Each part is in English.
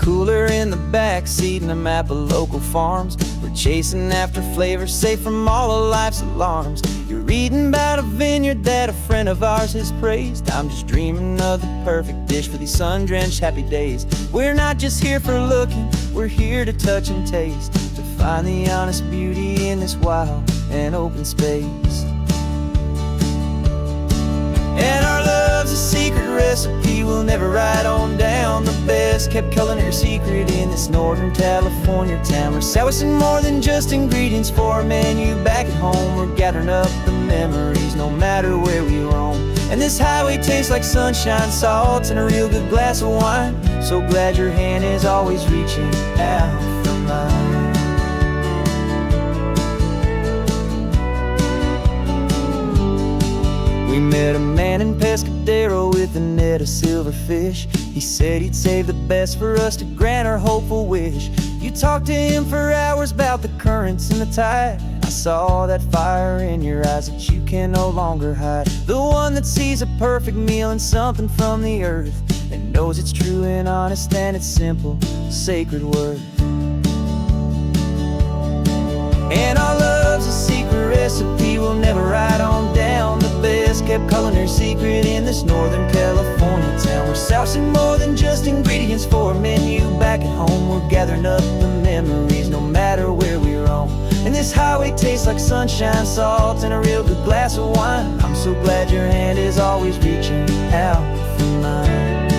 cooler in the back seat and a map of local farms. We're chasing after flavors safe from all of life's alarms. You're reading about a vineyard that a friend of ours has praised. I'm just dreaming of the perfect dish for these sun-drenched happy days. We're not just here for looking, we're here to touch and taste, to find the honest beauty in this wild and open space. And our love's a secret recipe we'll never write on down. The best kept culinary secret in this Northern California town. We're sourcing more than just ingredients for a menu back at home. We're gathering up the memories no matter where we roam. And this highway tastes like sunshine, salt, and a real good glass of wine. So glad your hand is always reaching out for mine. We met a man in Pescadero with a net of silverfish. He said he'd save the best for us to grant our hopeful wish. You talked to him for hours about the currents and the tide. I saw that fire in your eyes that you can no longer hide. The one that sees a perfect meal in something from the earth, and knows it's true and honest and it's simple, sacred worth. And our love's a secret recipe we'll never write on down. The best kept culinary secret in this Northern California town. We're sourcing more than just ingredients for a menu back at home. We're gathering up the memories no matter where we roam. And this highway tastes like sunshine, salt, and a real good glass of wine. I'm so glad your hand is always reaching out for mine.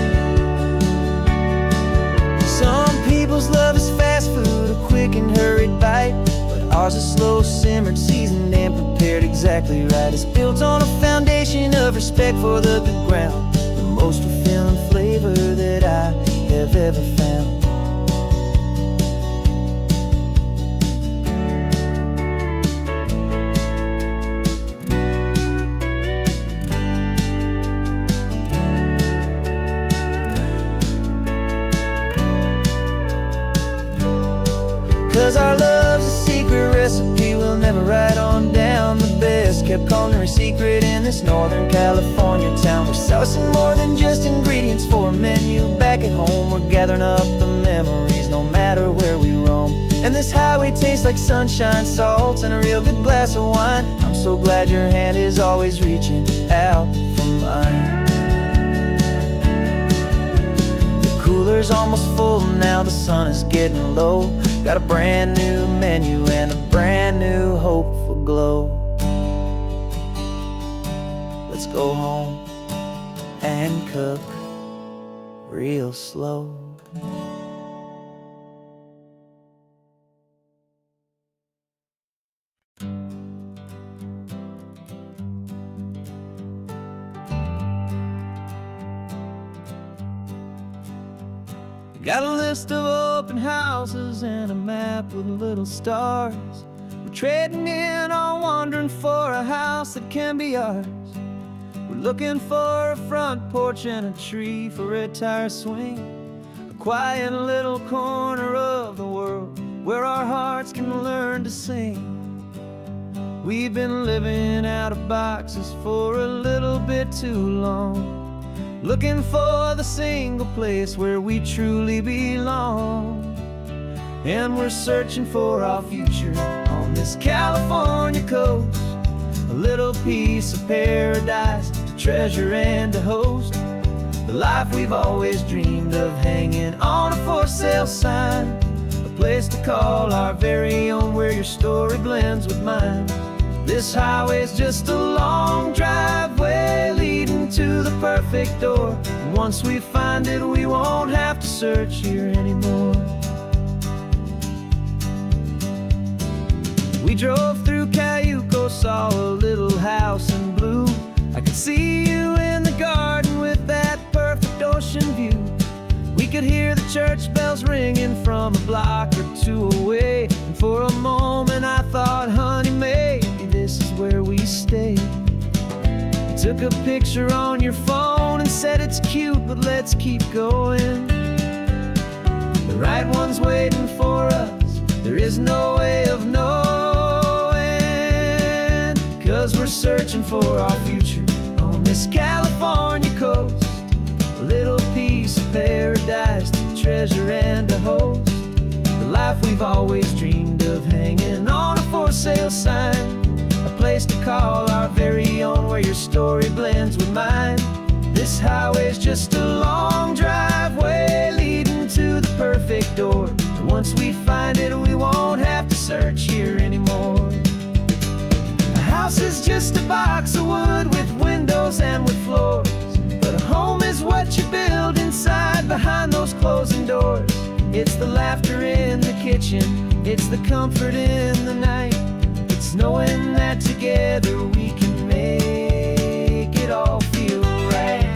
Some people's love is fast food, a quick and hurried bite. Ours is slow simmered, seasoned, and prepared exactly right. It's built on a foundation of respect for the good ground, the most fulfilling flavor that I have ever found. 'Cause our love's a secret recipe we'll never write on down. The best kept culinary secret in this Northern California town. We're sourcing more than just ingredients for a menu back at home. We're gathering up the memories no matter where we roam. And this highway tastes like sunshine, salt, and a real good glass of wine. I'm so glad your hand is always reaching out for mine. Cooler's almost full now, the sun is getting low. Got a brand new menu and a brand new hopeful glow. Let's go home and cook real slow. Got a list of open houses and a map with little stars. We're trading in our wandering for a house that can be ours. We're looking for a front porch and a tree for a tire swing, a quiet little corner of the world where our hearts can learn to sing. We've been living out of boxes for a little bit too long, looking for the single place where we truly belong. And we're searching for our future on this California coast, a little piece of paradise to treasure and to host, the life we've always dreamed of, hanging on a for sale sign, a place to call our very own where your story blends with mine. This highway's just a long driveway leading to the perfect door. And once we find it, we won't have to search here anymore. We drove through Cayuco, saw a little house in blue. I could see you in the garden with that perfect ocean view. We could hear the church bells ringing from a block or two away. And for a moment I thought, honey, maybe this is where we stay. You took a picture on your phone and said it's cute, but let's keep going. The right one's waiting for us, there is no way of knowing. 'Cause we're searching for our future on this California coast, a little piece of paradise to treasure and a host. The life we've always dreamed of, hanging on a for sale sign. A place to call our very own, where your story blends with mine. This highway's just a long driveway leading to the perfect door. And once we find it, we won't have to search here anymore. A house is just a box of wood with windows and with floors, but a home is what you build inside behind those closing doors. It's the laughter in the kitchen, it's the comfort in the night. It's knowing that together we can make it all feel right.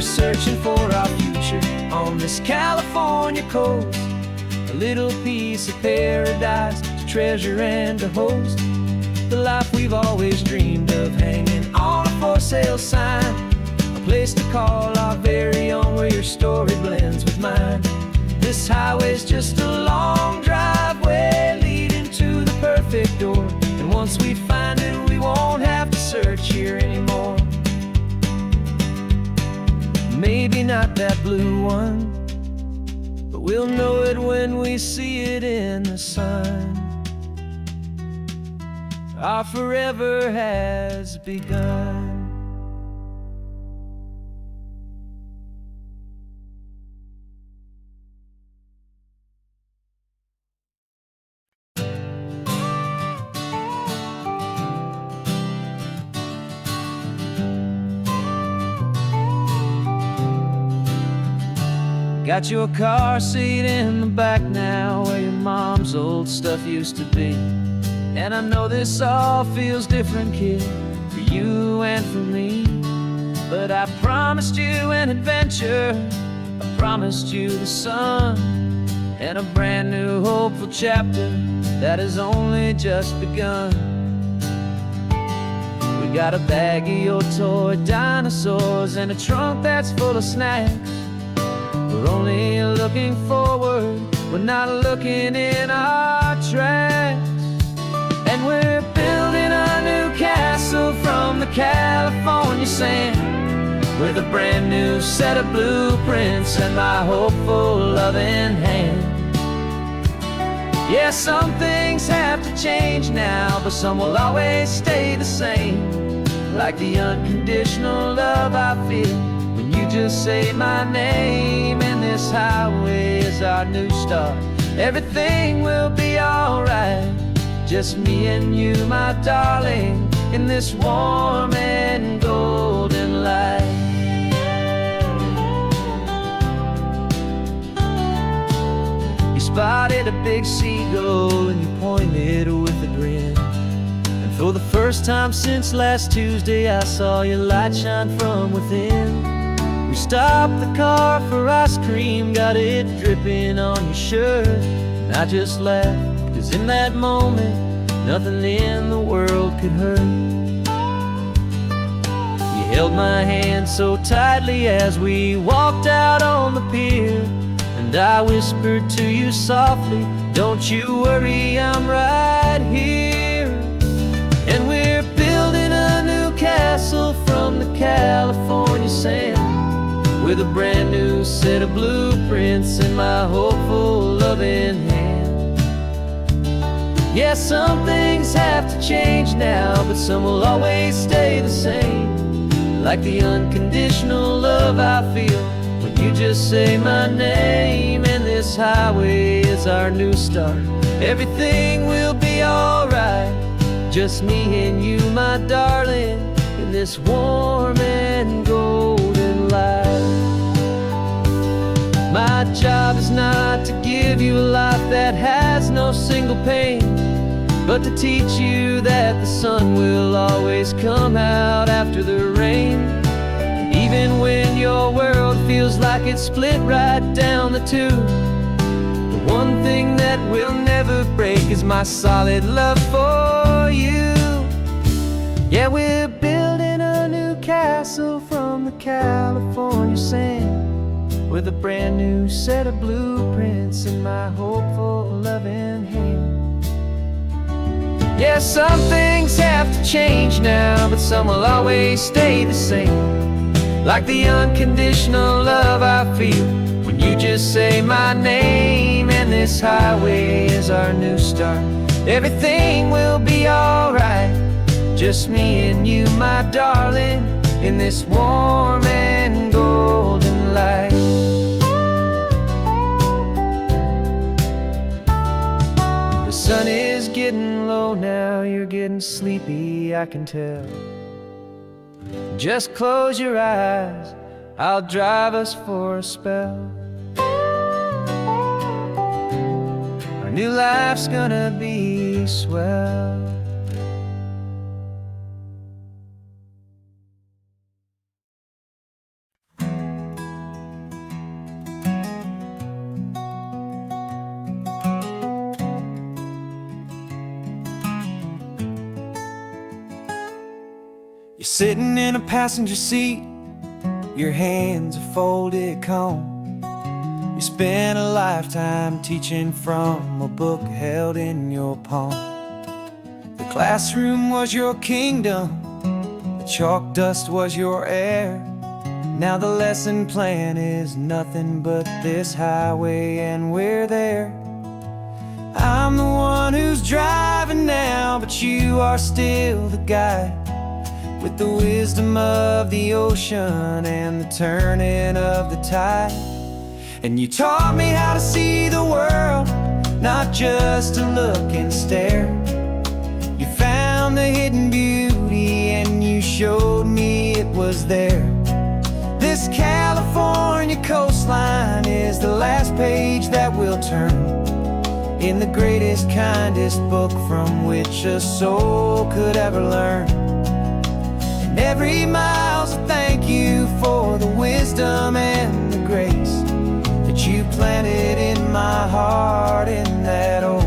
Searching for our future on this California coast. A little piece of paradise to treasure and to host. The life we've always dreamed of, hanging on a for sale sign. A place to call our very own, where your story blends with mine. This highway's just a long driveway leading to the perfect door. And once we find it, we won't have to search here anymore. Maybe not that blue one, but we'll know it when we see it in the sun. Our forever has begun. Got your car seat in the back now, where your mom's old stuff used to be. And I know this all feels different, kid, for you and for me. But I promised you an adventure, I promised you the sun, and a brand new hopeful chapter that has only just begun. We got a bag of your toy dinosaurs and a trunk that's full of snacks. We're only looking forward, we're not looking in our tracks. And we're building a new castle from the California sand, with a brand new set of blueprints and my hopeful loving hand. Yeah, some things have to change now, but some will always stay the same. Like the unconditional love I feel when you just say my name. And this highway is our new start, everything will be alright. Just me and you, my darling, in this warm and golden light. You spotted a big seagull and you pointed with a grin. And for the first time since last Tuesday, I saw your light shine from within. We stopped the car for ice cream, got it dripping on your shirt. And I just laughed, 'cause in that moment, nothing in the world could hurt. You held my hand so tightly as we walked out on the pier, and I whispered to you softly, don't you worry, I'm right here. And we're building a new castle from the California sand, with a brand new set of blueprints in my hopeful loving hand. Yeah, some things have to change now, but some will always stay the same. Like the unconditional love I feel when you just say my name. And this highway is our new start, everything will be alright. Just me and you, my darling, in this warm and golden light. My job is not to give you a life that has no single pain, but to teach you that the sun will always come out after the rain. Even when your world feels like it's split right down the two, the One thing that will never break is my solid love for you. Yeah, we're building a new castle from the California sand, with a brand new set of blueprints in my hopeful, loving hand. Yeah, some things have to change now, but some will always stay the same. Like the unconditional love I feel when you just say my name. And this highway is our new start. Everything will be alright, just me and you, my darling, in this warm and golden light. The sun is getting low now, you're getting sleepy, I can tell. Just close your eyes, I'll drive us for a spell. Our new life's gonna be swell. You're sitting in a passenger seat, your hands are folded calm. You spent a lifetime teaching from a book held in your palm. The classroom was your kingdom, the chalk dust was your air. Now the lesson plan is nothing but this highway, and we're there. I'm the one who's driving now, but you are still the guide, with the wisdom of the ocean and the turning of the tide. And you taught me how to see the world, not just to look and stare. You found the hidden beauty and you showed me it was there. This California coastline is the last page that we'll turn in the greatest, kindest book from which a soul could ever learn. And every mile's a thank you for the wisdom and the grace that you planted in my heart in that old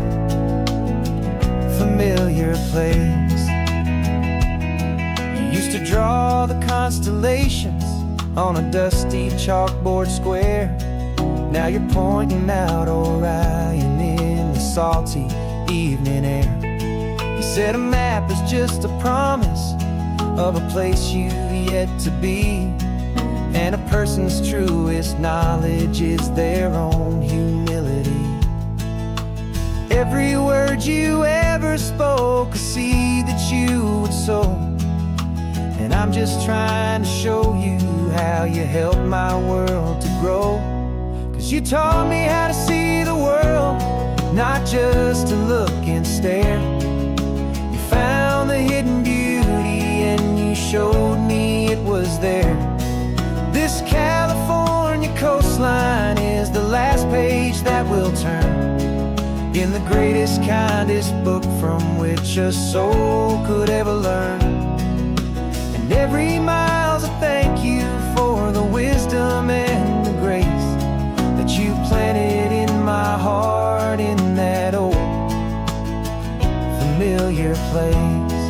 familiar place. You used to draw the constellations on a dusty chalkboard square. Now you're pointing out Orion in the salty evening air. You said a map is just a promise of a place you've yet to be, and a person's truest knowledge is their own humility. Every word you ever spoke, a seed that you would sow, and I'm just trying to show you how you helped my world to grow. 'Cause you taught me how to see the world, not just to look and stare. You found the hidden beauty and you showed me it was there. This California coastline is the last page that we'll turn in the greatest, kindest book from which a soul could ever learn. And every mile's a thank you for the wisdom and the grace that you planted in my heart in that old familiar place.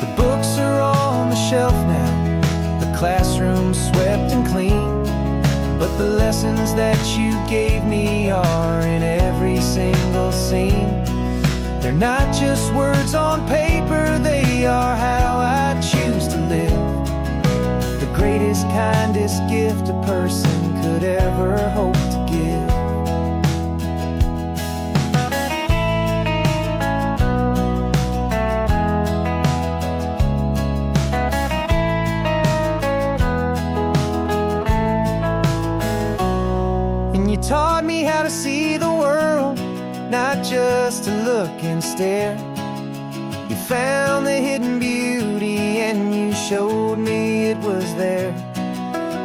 The books are on the shelf now, the classroom swept and clean, but the lessons that you gave me are in every single scene. They're not just words on paper, they are how I choose to live. The greatest, kindest gift a person could ever hope to give. And you taught me how to see the world, not just to look and stare. You found the hidden beauty and you showed me it was there.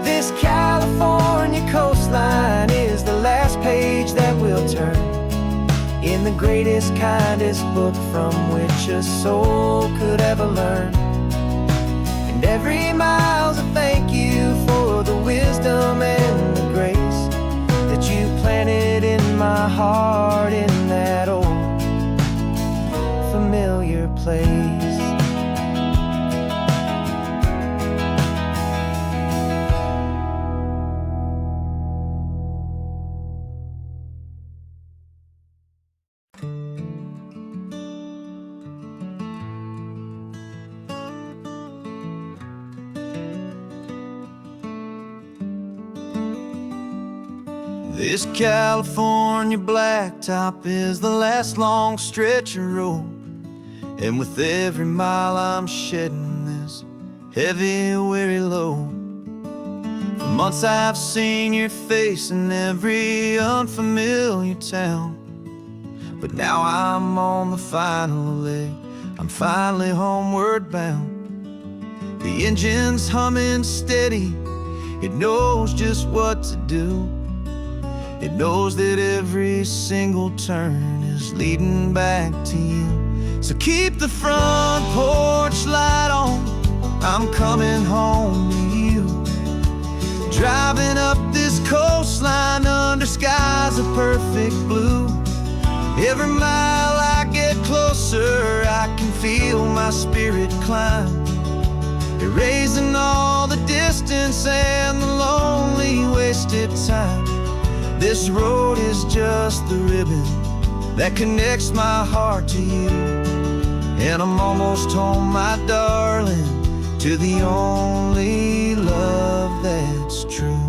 This California coastline is the last page that we'll turn in the greatest, kindest book from which a soul could ever learn. And every mile's a thank you for the wisdom and the grace that you planted my heart in that old familiar place. This California blacktop is the last long stretch of road, and with every mile I'm shedding this heavy, weary load. For months I've seen your face in every unfamiliar town, but now I'm on the final leg, I'm finally homeward bound. The engine's humming steady, it knows just what to do. It knows that every single turn is leading back to you. So keep the front porch light on, I'm coming home to you. Driving up this coastline under skies of perfect blue. Every mile I get closer, I can feel my spirit climb, erasing all the distance and the lonely wasted time. This road is just the ribbon that connects my heart to you, and I'm almost home, my darling, to the only love that's true.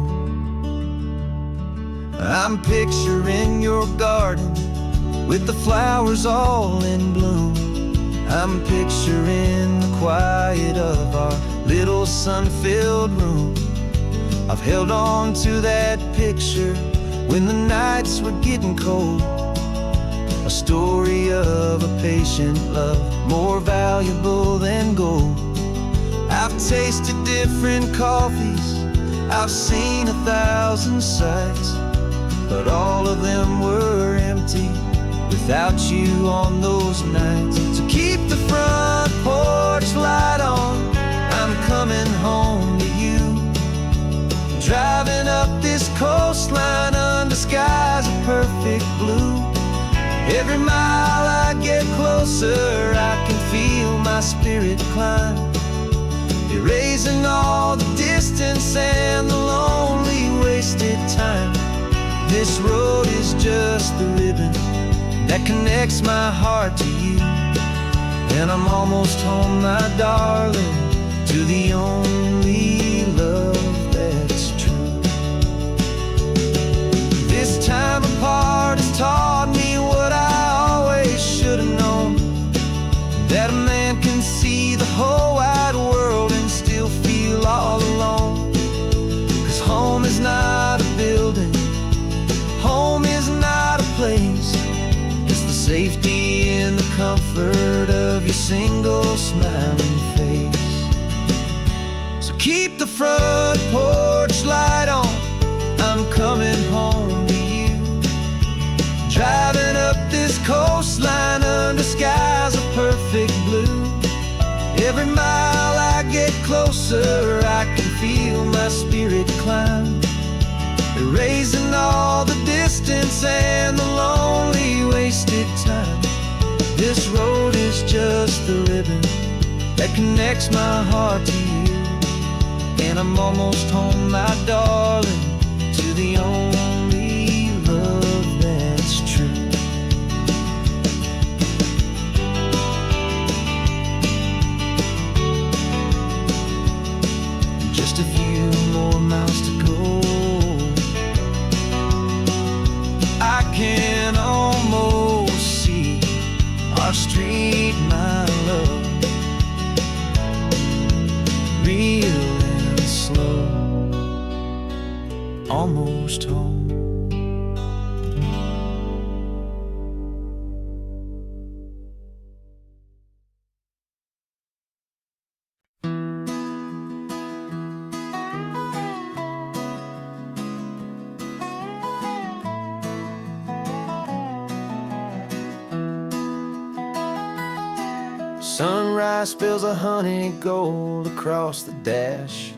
I'm picturing your garden with the flowers all in bloom. I'm picturing the quiet of our little sun-filled room. I've held on to that picture when the nights were getting cold, a story of a patient love more valuable than gold. I've tasted different coffees, I've seen 1,000 sights, but all of them were empty without you on those nights. So keep the front porch light on, I'm coming home to you. Driving up this coastline under skies of perfect blue. Every mile I get closer, I can feel my spirit climb, erasing all the distance and the lonely wasted time. This road is just the ribbon that connects my heart to you, and I'm almost home, my darling, to the only love that's true. This time apart has taught me what I always should have known, that a man can see the whole wide world and still feel all alone. 'Cause home is not a building, home is not a place, it's the safety and the comfort of your single smiling face. So keep the front porch light on, I'm coming home to you. Driving up this coastline under skies of perfect blue. Every mile I get closer, I can feel my spirit climb, erasing all the distance and the lonely wasted time. This road is just the ribbon that connects my heart to you, and I'm almost home, my darling, to the only love that's true. Just a few more miles to go, I can almost see our street, my love, real and slow, almost home. Sunrise spills a honey gold across the dash.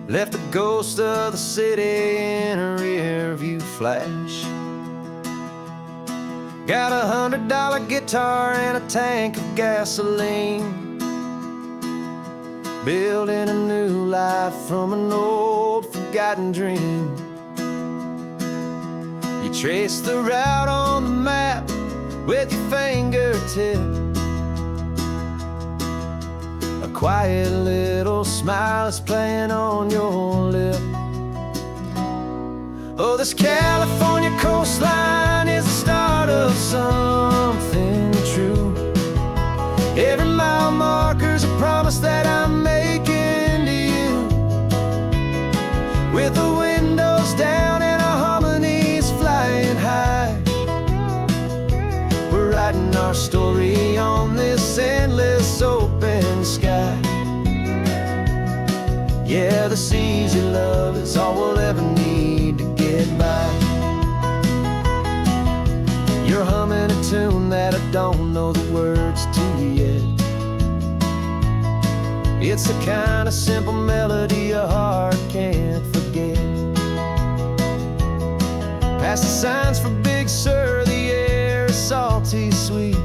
left the ghost of the city in a rear view flash. Got a $100 guitar and a tank of gasoline, building a new life from an old forgotten dream. You trace the route on the map with your fingertip, a quiet little smile is playing on your lip. Oh, this California coastline is the start of something true. Every mile marker's a promise that I'm making to you. With the windows down and our harmonies flying high, we're writing our story on this endless open sky. Yeah, this easy love is all we'll ever need to get by. You're humming a tune that I don't know the words to yet. It's the kind of simple melody a heart can't forget. Past the signs for Big Sur, the air is salty sweet.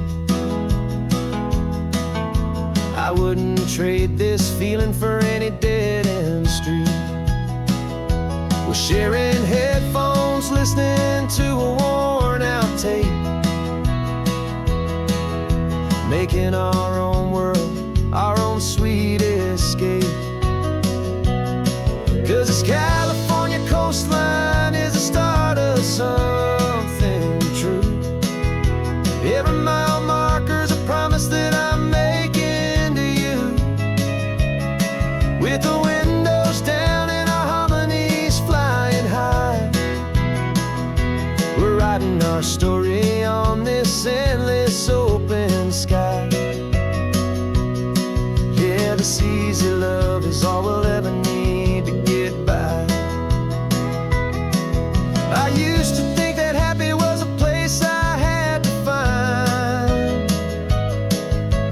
I wouldn't trade this feeling for any dead-end street. We're sharing headphones, listening to a worn-out tape, making our own world, our own sweet escape. 'Cause this California coastline is the start of something true. Every mile marker's a promise that I'm making to you. With the windows down and our harmonies flying high, we're writing our story on this endless open sky. Yeah, this easy love is all we'll ever need to get by. I used to think that happy was a place I had to find,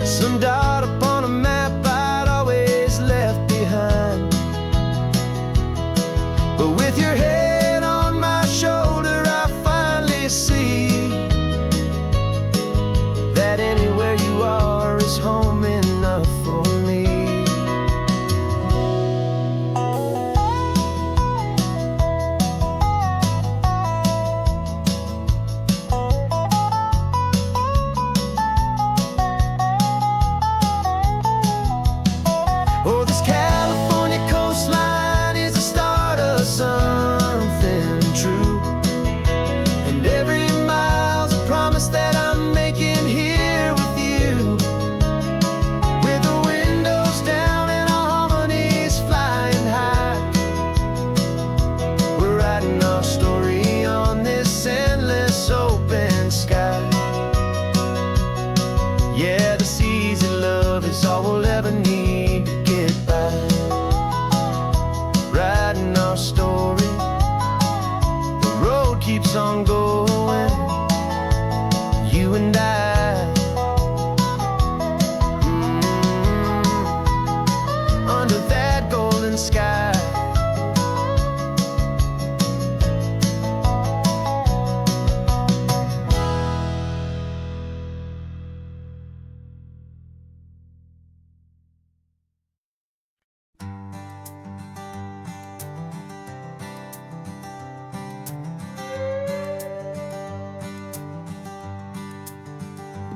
some dot upon a map I'd always left behind. But with your head on my shoulder, I finally see that anywhere you are is home enough for me. Oh, this California coastline is the start of something true. And every mile's a promise that I'm making here with you. With the windows down and our harmonies flying high, we're writing our story on this endless open sky. Yeah, this easy love is all we'll ever need to get by. Writing our story, the road keeps on going, you and I. Under that golden sky.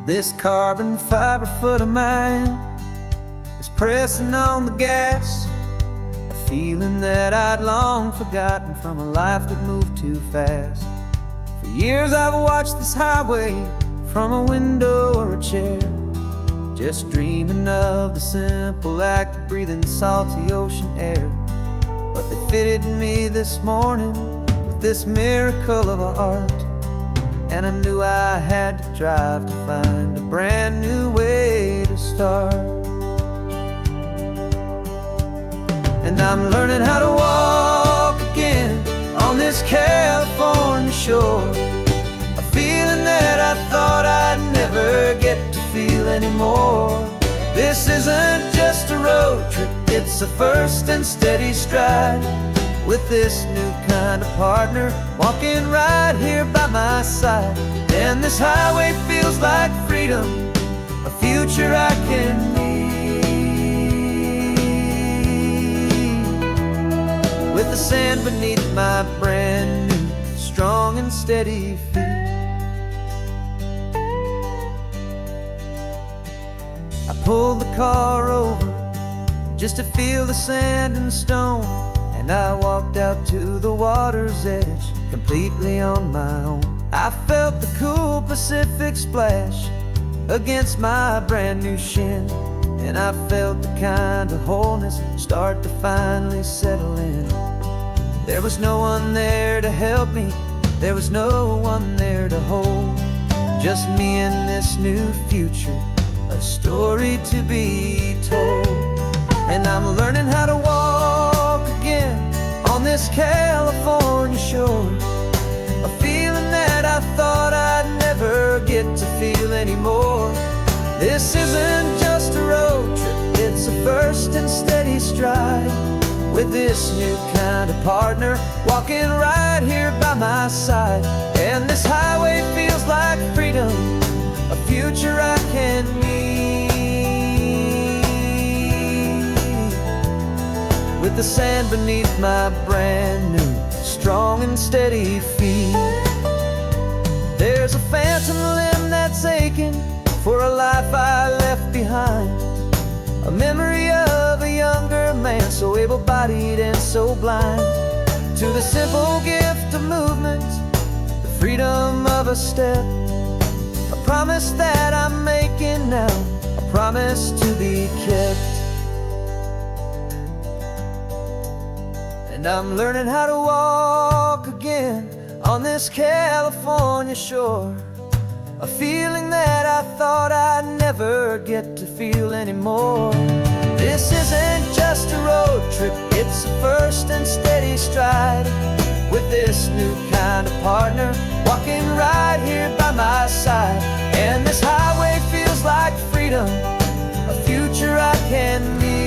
This carbon fiber foot of mine is pressing on the gas, a feeling that I'd long forgotten from a life that moved too fast. For years I've watched this highway from a window or a chair, just dreaming of the simple act of breathing salty ocean air. But they fitted me this morning with this miracle of art, and I knew I had to drive to find a brand new way to start. And I'm learning how to walk again on this California shore, a feeling that I thought I'd never get to feel anymore. This isn't just a road trip, It's a first and steady stride with this new kind of partner, walking right here by my side. And this highway feels like freedom, a future I can need. With the sand beneath my brand new, strong and steady feet. I pulled the car over just to feel the sand and stone, and I walked out to the water's edge, completely on my own. I felt the cool Pacific splash against my brand new shin, and I felt the kind of wholeness start to finally settle in. There was no one there to help me, there was no one there to hold, just me and this new future, a story to be told. And I'm learning how to walk again on this California shore, a feeling that I thought I'd never get to feel anymore. This isn't just a road trip, it's a first and steady stride with this new kind of partner, walking right here by my side. And this highway feels like freedom, a future I can need. With the sand beneath my brand new, strong and steady feet. There's a phantom limb that's aching for a life I left behind, a memory of a younger man, so able-bodied and so blind, to the simple gift of movement, the freedom of a step, a promise that I'm making now, a promise to be kept. And I'm learning how to walk again on this California shore, a feeling that I thought I'd never get to feel anymore. This isn't just a road trip, it's a first and steady stride with this new kind of partner, walking right here by my side. And this highway feels like freedom, a future I can need.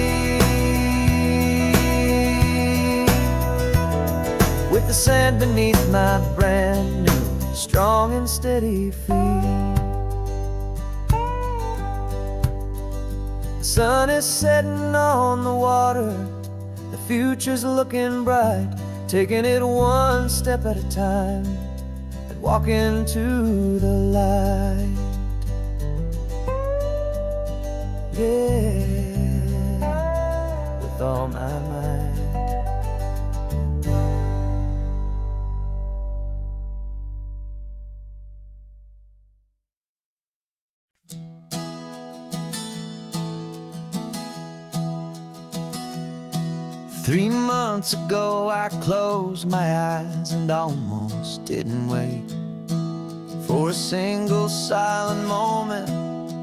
With the sand beneath my brand new, strong and steady feet. The sun is setting on the water, the future's looking bright, taking it one step at a time and walking to the light. Yeah, with all my might. Three months ago I closed my eyes and almost didn't wait for a single silent moment.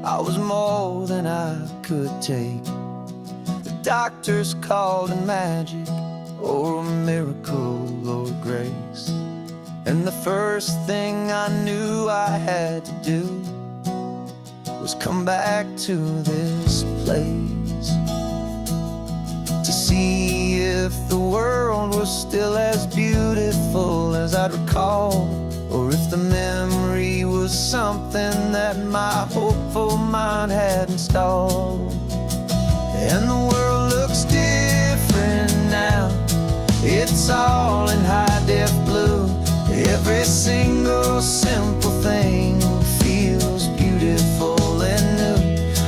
I was more than I could take. The doctors called it magic, or a miracle, or grace. And the first thing I knew I had to do was come back to this place, to see if the world was still as beautiful as I'd recall, or if the memory was something that my hopeful mind had installed. And the world looks different now, it's all in high-def blue. Every single simple thing feels beautiful and new.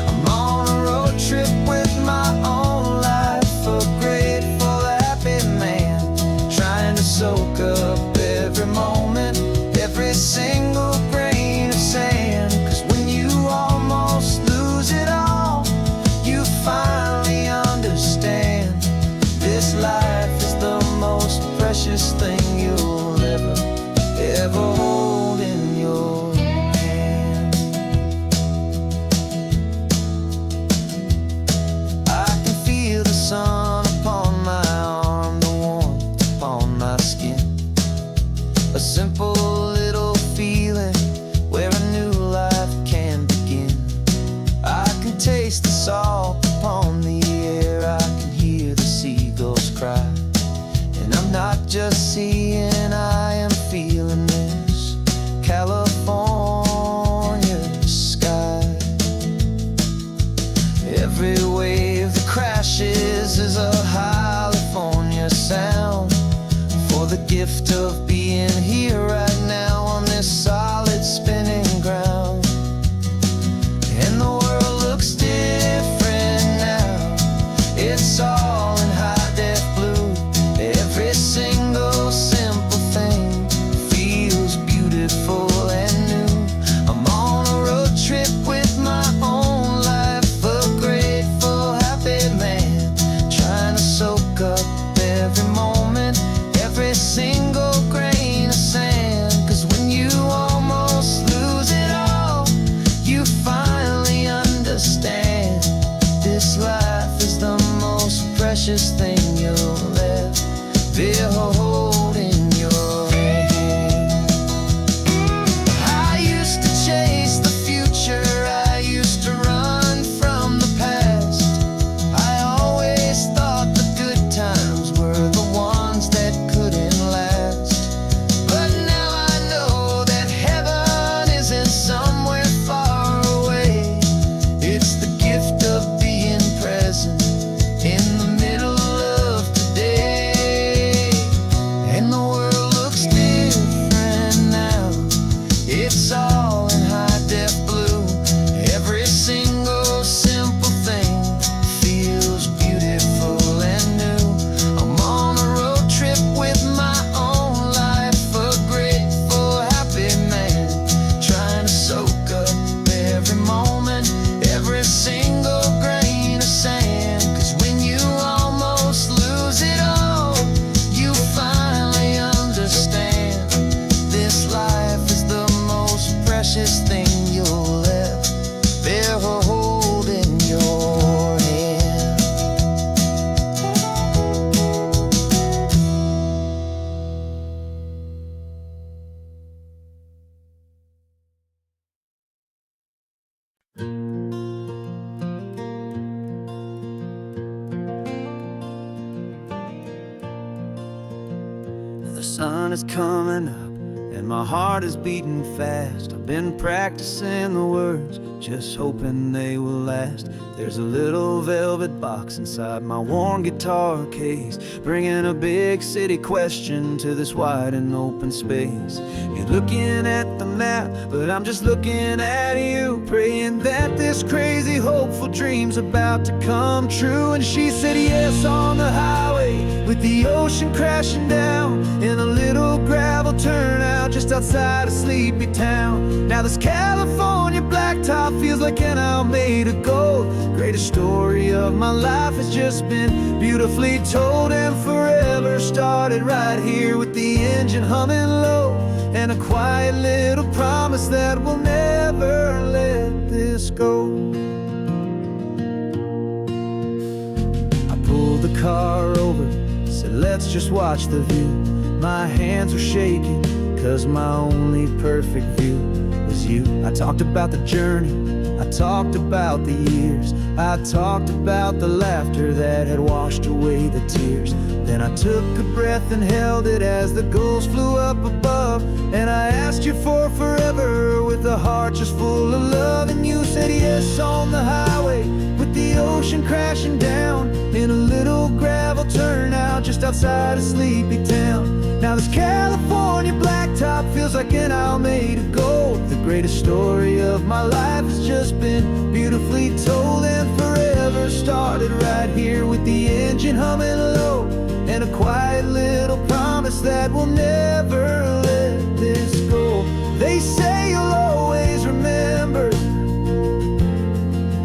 I'm on a road trip with my own life, a grateful, happy man, trying to soak up every moment, every single grain of sand. 'Cause when you almost lose it all, you finally understand this life is the most precious thing you'll ever hold in all in high def blue. Every single simple thing feels beautiful and new. I'm on a road trip with my own life, a grateful, happy man, trying to soak up every moment, every single grain of sand. 'Cause when you almost lose it all, you finally understand this life is the most precious thing you'll ever hold in your hand. The sun is coming up and my heart is beating fast. I've been practicing the words, just hoping they will last. There's a little velvet box inside my worn guitar case, bringing a big city question to this wide and open space. You're looking at the map, but I'm just looking at you, praying that this crazy hopeful dream's about to come true. And she said yes on the highway, with the ocean crashing down in a little gravel turnout just outside a sleepy town. Now this California blacktop feels like an isle made of gold. Greatest story of my life has just been beautifully told, and forever started right here with the engine humming low, and a quiet little promise that we'll never let this go. I pulled the car over, said let's just watch the view. My hands were shaking, 'cause my only perfect view was you. I talked about the journey, I talked about the years, I talked about the laughter that had washed away the tears. Then I took a breath and held it as the gulls flew up above, and I asked you for forever with a heart just full of love. And you said yes on the highway, with the ocean crashing down in a little gravel turnout just outside a sleepy town. Now this California blacktop feels like an isle made of gold. The greatest story of my life has just been beautifully told, and forever started right here with the engine humming low, and a quiet little promise that we'll never let this go. They say you'll always remember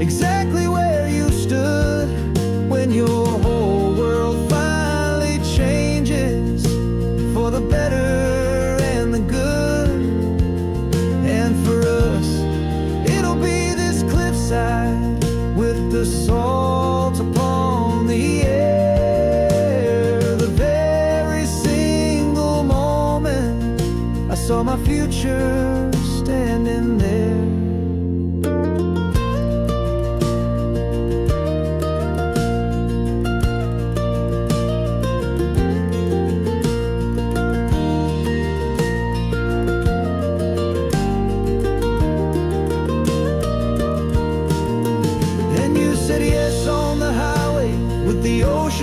exactly where you stood when your whole world finally changes for the better and the good. And for us, it'll be this cliffside with the salt upon the air. The very single moment I saw my future standing there.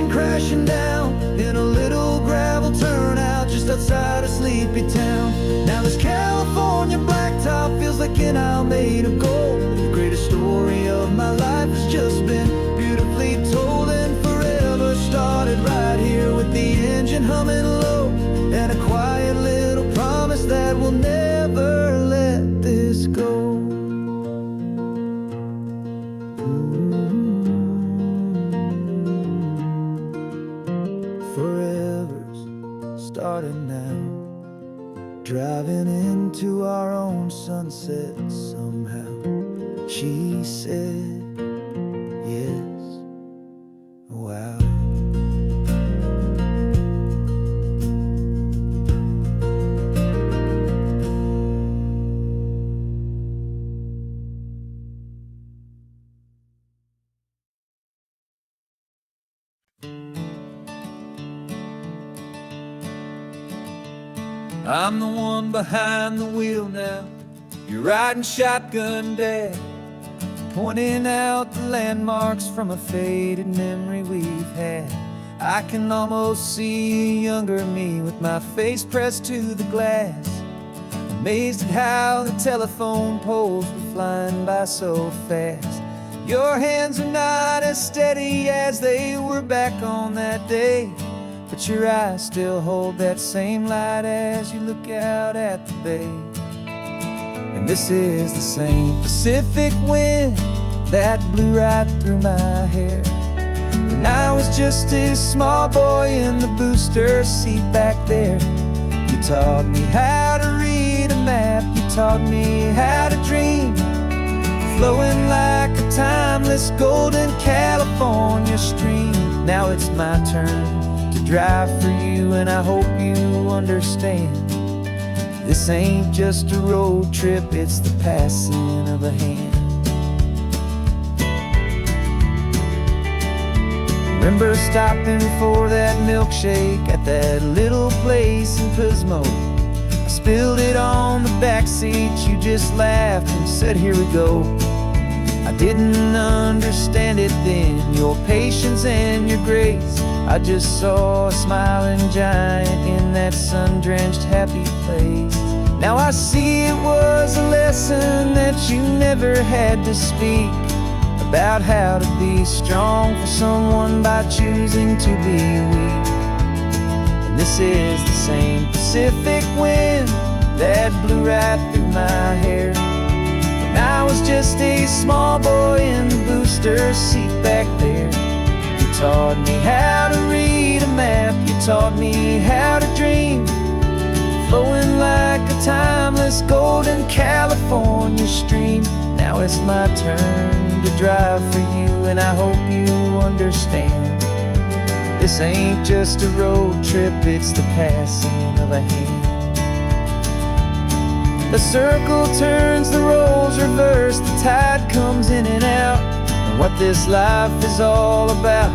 Crashing down in a little gravel turnout just outside a sleepy town. Now this California blacktop feels like an isle made of gold. The greatest story of my life has just been beautifully told, and forever started right here with the engine humming low, and a quiet little promise that we'll never let this go. Forever's starting now, driving into our own sunset somehow. She said yes, wow. I'm the one behind the wheel now. You're riding shotgun, Dad, pointing out the landmarks from a faded memory we've had. I can almost see a younger me with my face pressed to the glass. amazed at how the telephone poles were flying by so fast. Your hands are not as steady as they were back on that day, but your eyes still hold that same light as you look out at the bay. And this is the same Pacific wind that blew right through my hair when I was just a small boy in the booster seat back there. You taught me how to read a map, you taught me how to dream, flowing like a timeless golden California stream. Now it's my turn to drive for you, and I hope you understand. This ain't just a road trip, it's the passing of a hand. Remember stopping for that milkshake at that little place in Pismo? I spilled it on the back seat, you just laughed and said, here we go. I didn't understand it then, your patience and your grace. I just saw a smiling giant in that sun-drenched happy place. Now I see it was a lesson that you never had to speak, about how to be strong for someone by choosing to be weak. And this is the same Pacific wind that blew right through my hair when I was just a small boy in the booster seat back there. You taught me how to read a map, you taught me how to dream, flowing like a timeless golden California stream. Now it's my turn to drive for you, and I hope you understand. This ain't just a road trip, it's the passing of a hand. The circle turns, the roles reverse, the tide comes in and out. And what this life is all about,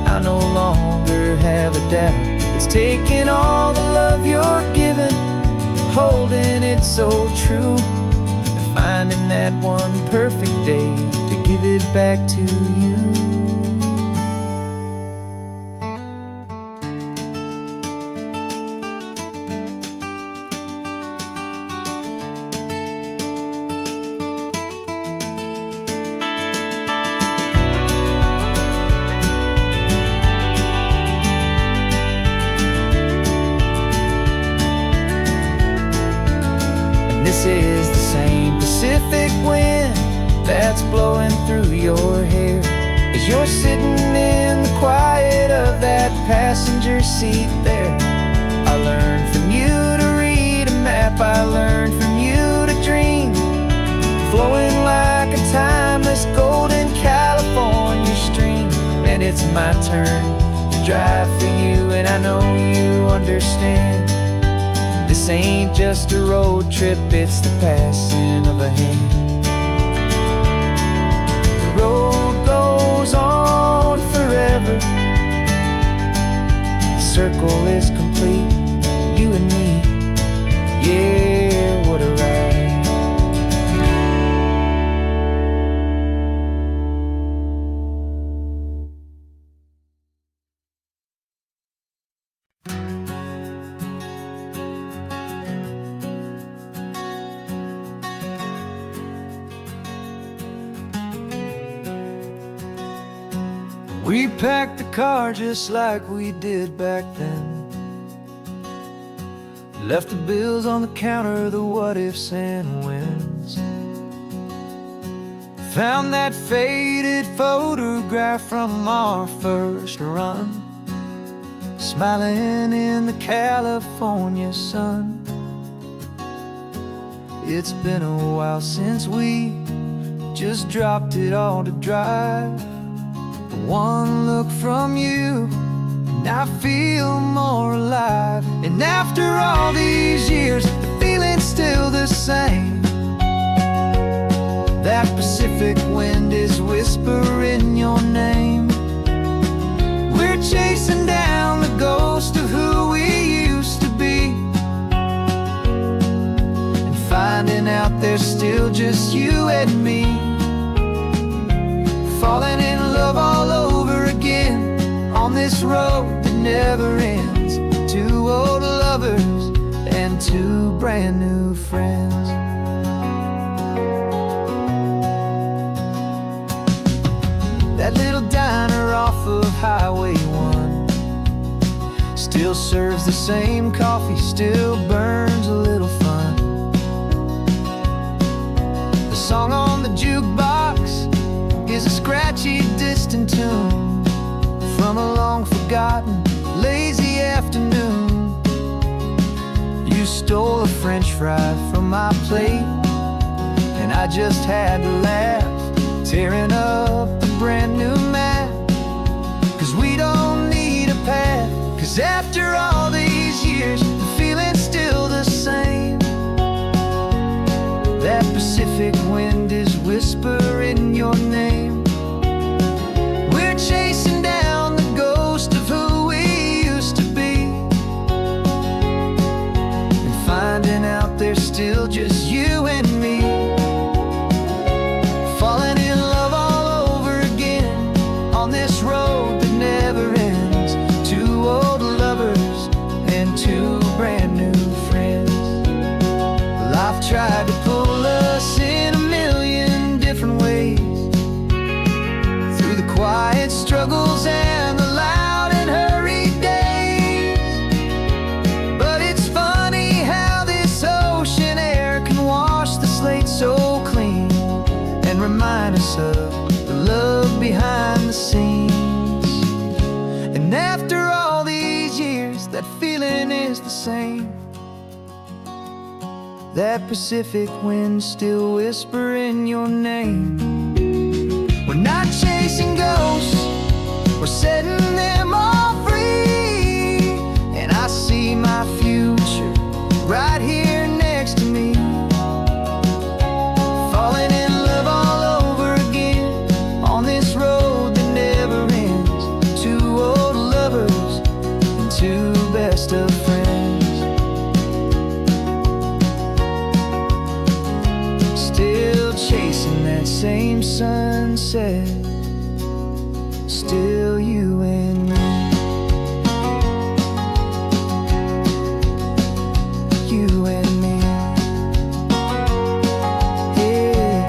I no longer have a doubt. It's taking all the love you're giving, holding it so true, and finding that one perfect day to give it back to you. This is the same Pacific wind that's blowing through your hair as you're sitting in the quiet of that passenger seat there. I learned from you to read a map, I learned from you to dream, flowing like a timeless golden California stream. And it's my turn to drive for you, and I know you understand. This ain't just a road trip, it's the passing of a hand. The road goes on forever, the circle is complete, you and me, yeah, what a ride. We packed the car just like we did back then, left the bills on the counter, the what ifs and whens. Found that faded photograph from our first run, smiling in the California sun. It's been a while since we just dropped it all to drive. One look from you, and I feel more alive. And after all these years, the feeling's still the same. That Pacific wind is whispering your name. We're chasing down the ghost of who we used to be, and finding out there's still just you and me, falling in love all over again on this road that never ends. Two old lovers and two brand new friends. That little diner off of Highway 1 still serves the same coffee, still burns a little fun. The song on the jukebox is a scratchy, distant tune from a long-forgotten, lazy afternoon. You stole a French fry from my plate, and I just had to laugh, tearing up the brand new map. 'Cause we don't need a path, 'cause after all these years, the feeling's still the same. That Pacific wind is whispering your name. We're chasing down the ghost of who we used to be, and finding out there's still just you and me. Falling in love all over again on this road that never ends. Two old lovers and two brand new friends. Life tried to pull us in a million different ways, through the quiet struggles and the loud and hurried days. But it's funny how this ocean air can wash the slate so clean, and remind us of the love behind the scenes. And after all these years, that feeling is the same. That Pacific wind still whispering your name. We're not chasing ghosts, we're setting them all free. And I see my future right here next to me, falling in love all over again on this road that never ends. Two old lovers and two best of friends. Still chasing that same sunset, still you and me. You and me. Yeah,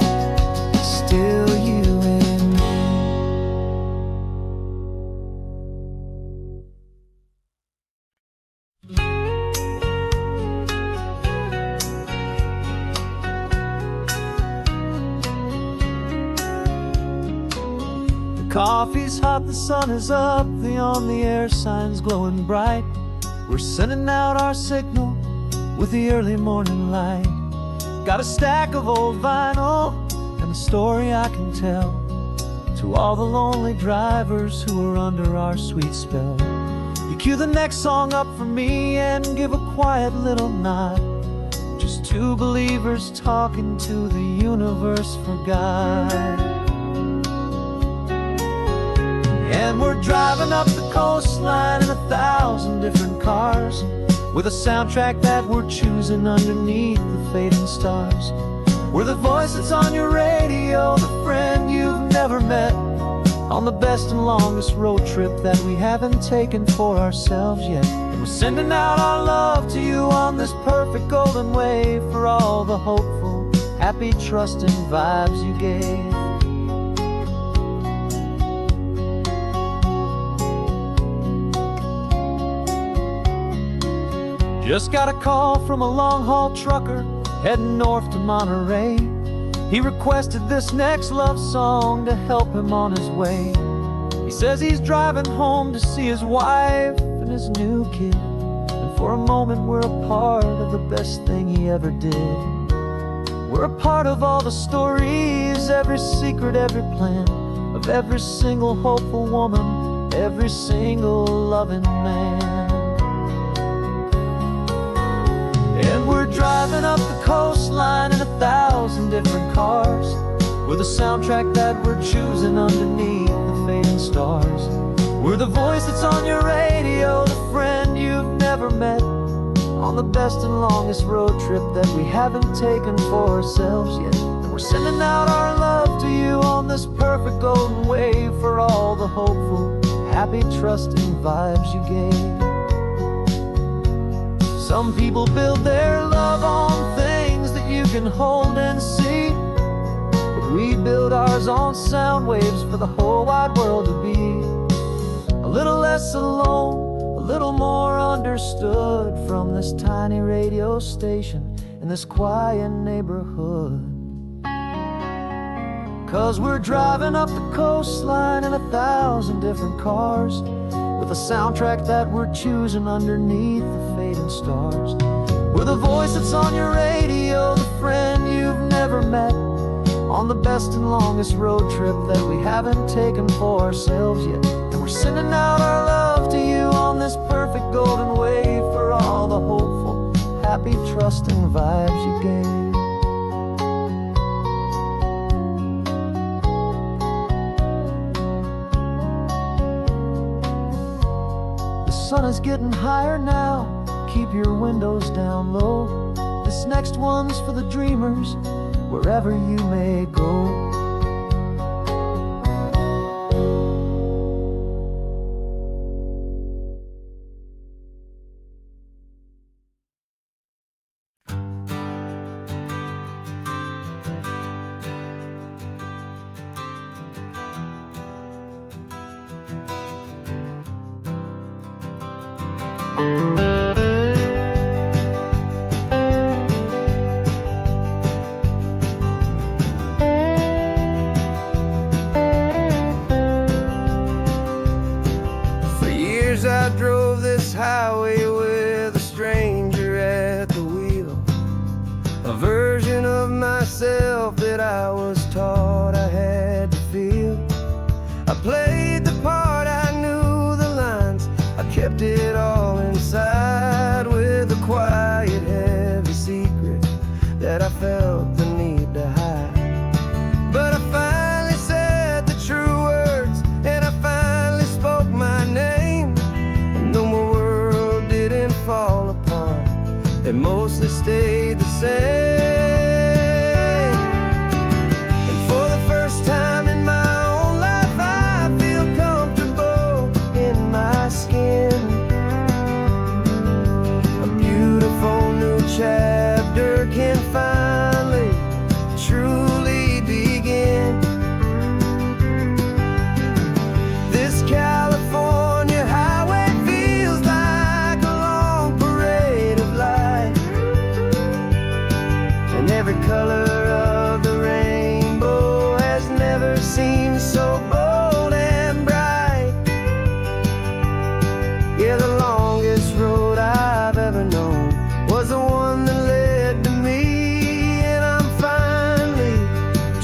still you and me. Coffee's hot, the sun is up, the on-the-air sign's glowing bright. We're sending out our signal with the early morning light. Got a stack of old vinyl and a story I can tell to all the lonely drivers who are under our sweet spell. You cue the next song up for me and give a quiet little nod. Just two believers talking to the universe for God. And we're driving up the coastline in 1,000 different cars, with a soundtrack that we're choosing underneath the fading stars. We're the voice that's on your radio, the friend you've never met, on the best and longest road trip that we haven't taken for ourselves yet. And we're sending out our love to you on this perfect golden wave, for all the hopeful, happy, trusting vibes you gave. Just got a call from a long-haul trucker heading north to Monterey. He requested this next love song to help him on his way. He says he's driving home to see his wife and his new kid, and for a moment we're a part of the best thing he ever did. We're a part of all the stories, every secret, every plan, of every single hopeful woman, every single loving man. And we're driving up the coastline in 1,000 different cars, with a soundtrack that we're choosing underneath the fading stars. We're the voice that's on your radio, the friend you've never met, on the best and longest road trip that we haven't taken for ourselves yet. And we're sending out our love to you on this perfect golden wave, for all the hopeful, happy, trusting vibes you gave. Some people build their love on things that you can hold and see, but we build ours on sound waves for the whole wide world to be a little less alone, a little more understood from this tiny radio station in this quiet neighborhood. 'Cause we're driving up the coastline in 1,000 different cars, with a soundtrack that we're choosing underneath the fading stars. We're the voice that's on your radio, the friend you've never met, on the best and longest road trip that we haven't taken for ourselves yet. And we're sending out our love to you on this perfect golden wave for all the hopeful, happy, trusting vibes you gave. The sun is getting higher now, keep your windows down low. This next one's for the dreamers, wherever you may go. I drove this highway with a stranger at the wheel, a version of myself that I was taught I had to feel. I played the part, I knew the lines, I kept it all inside with a quiet, heavy secret that I felt the need to hide. But I finally said the true words, and I finally spoke my name. Though my world didn't fall apart, it mostly stayed the same. And for the first time in my own life, I feel comfortable in my skin. A beautiful new chapter can finally truly begin. This California highway feels like a long parade of light, and every color of the rainbow has never seemed so bold and bright. Yeah, the longest road I've ever known was the one that led to me, and I'm finally,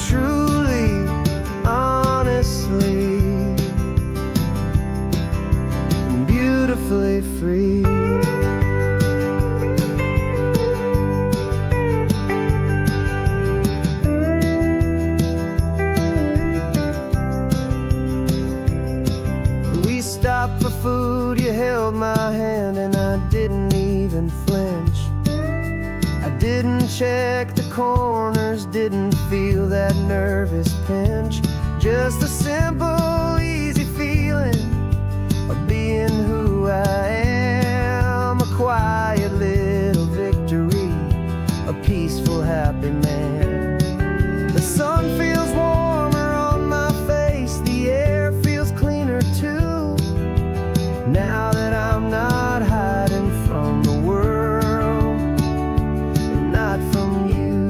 truly, honestly, beautifully free. We stopped for food, you held my hand, and I didn't even flinch. I didn't check the corners, didn't feel that nervous pinch. Just a simple, easy feeling of being who I am. A quiet little victory, a peaceful, happy man. The sun feels warmer on my face, the air feels cleaner too, now that I'm not hiding from the world, and not from you.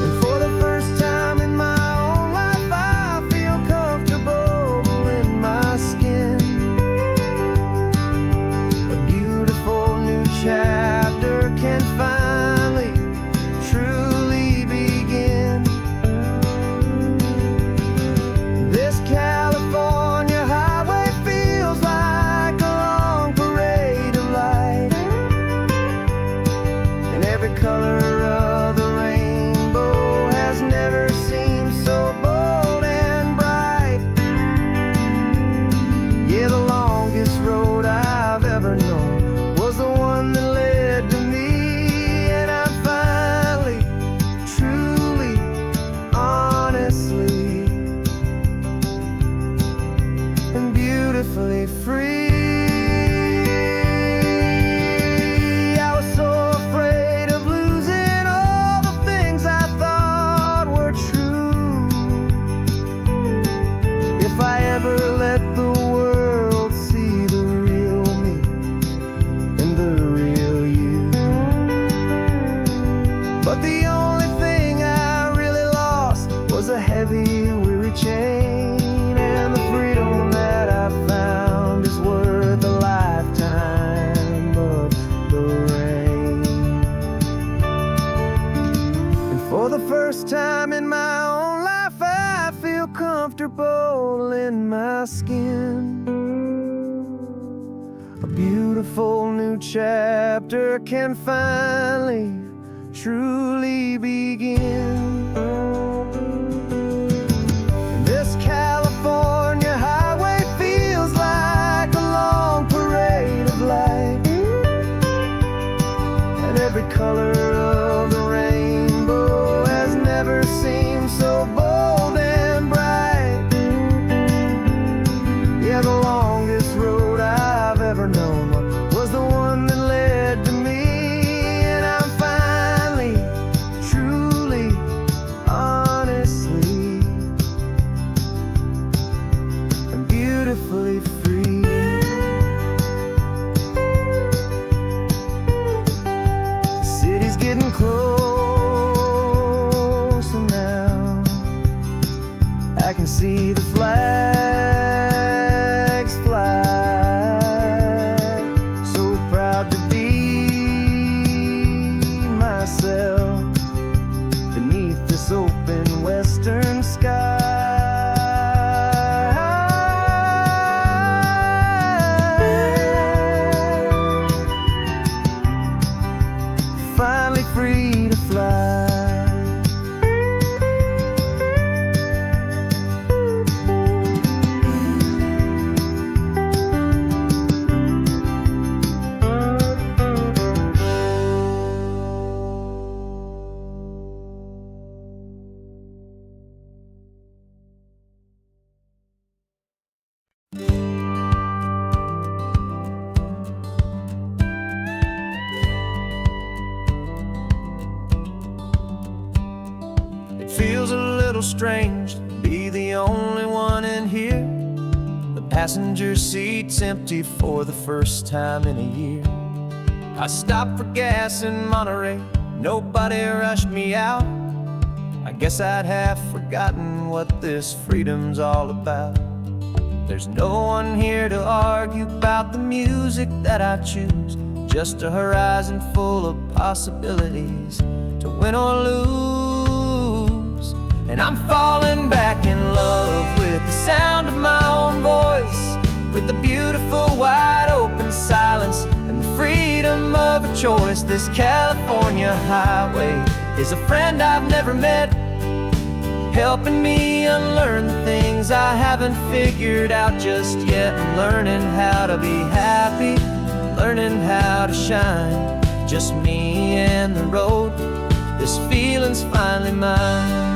And for the first time in my own life, the only thing I really lost was a heavy, weary chain, and the freedom that I found is worth a lifetime of the rain. And for the first time in my own life, I feel comfortable in my skin. A beautiful new chapter can finally, truly begin. This California highway feels like a long parade of light, and every color of the rainbow has never seemed so bold and bright. Yeah, the longest road I've ever known was the one that led to me, and I'm finally, truly, honestly, and beautifully free. The city's getting closer now. I can see the flags fly. So proud to be myself beneath this open western sky. Finally free to fly. It feels a little strange to be the only one in here. The passenger seat's empty for the first time in a year. I stopped for gas in Monterey, nobody rushed me out. I guess I'd half forgotten what this freedom's all about. There's no one here to argue about the music that I choose, just a horizon full of possibilities to win or lose. And I'm falling back in love with the sound of my own voice, with the beautiful wide open silence and the freedom of a choice. This California highway is a friend I've never met, helping me unlearn the things I haven't figured out just yet. I'm learning how to be happy, learning how to shine, just me and the road. This feeling's finally mine.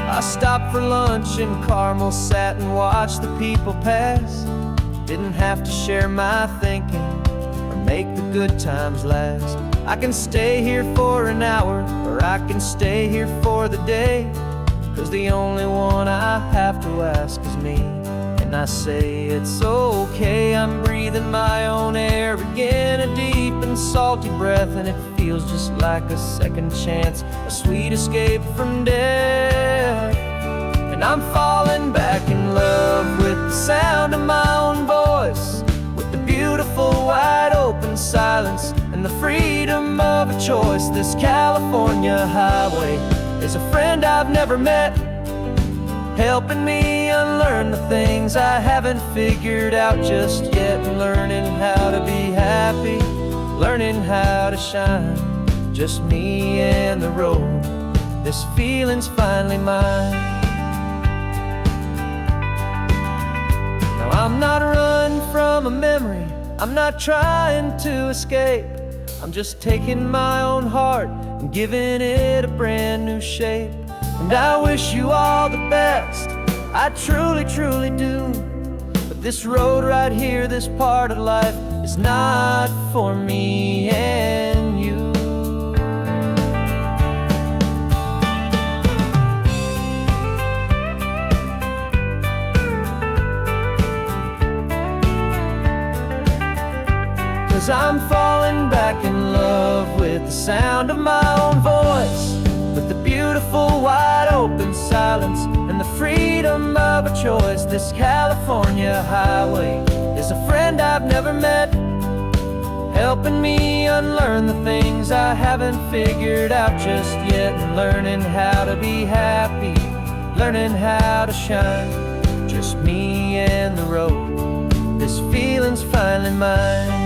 I stopped for lunch in Carmel, sat and watched the people pass. Didn't have to share my thinking or make the good times last. I can stay here for an hour, or I can stay here for the day, 'cause the only one I have to ask is me. And I say it's okay, I'm breathing my own air again, a deep and salty breath, and it feels just like a second chance, a sweet escape from death. And I'm falling back in love with the sound of my own voice, with the beautiful wide open silence and the freedom of a choice. This California highway is a friend I've never met, helping me unlearn the things I haven't figured out just yet. Learning how to be happy, learning how to shine, just me and the road. This feeling's finally mine. Now I'm not running from a memory, I'm not trying to escape. I'm just taking my own heart and giving it a brand new shape. And I wish you all the best, I truly, truly do. But this road right here, this part of life, is not for me and you. 'Cause I'm falling back in sound of my own voice, with the beautiful wide open silence and the freedom of a choice. This California highway is a friend I've never met, helping me unlearn the things I haven't figured out just yet, and learning how to be happy, learning how to shine. Just me and the road, this feeling's finally mine.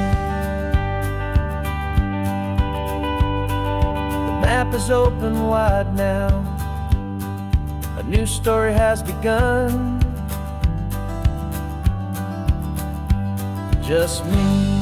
The map is open wide now, a new story has begun. Just me.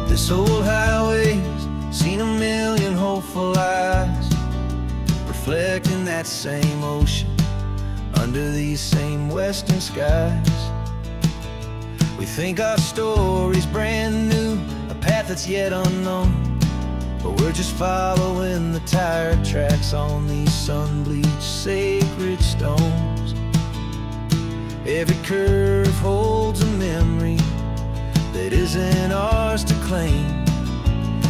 This old highway's seen a million hopeful eyes, reflecting that same ocean under these same western skies. We think our story's brand new, a path that's yet unknown, but we're just following the tire tracks on these sun-bleached sacred stones. Every curve holds a memory that isn't ours to claim,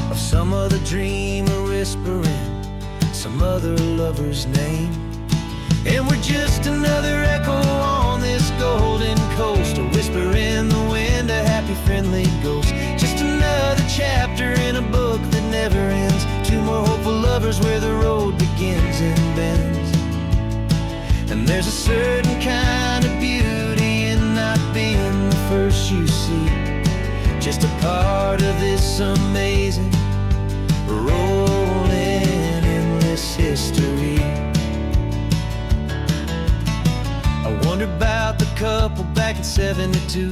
of some other dreamer whispering some other lover's name. And we're just another echo on this golden coast, a whisper in the wind, a happy friendly ghost. Just another chapter in a book that never ends, two more hopeful lovers where the road begins and bends. And there's a certain kind of beauty in not being the first you see, just a part of this amazing, rolling, endless history. I wonder about the couple back in '72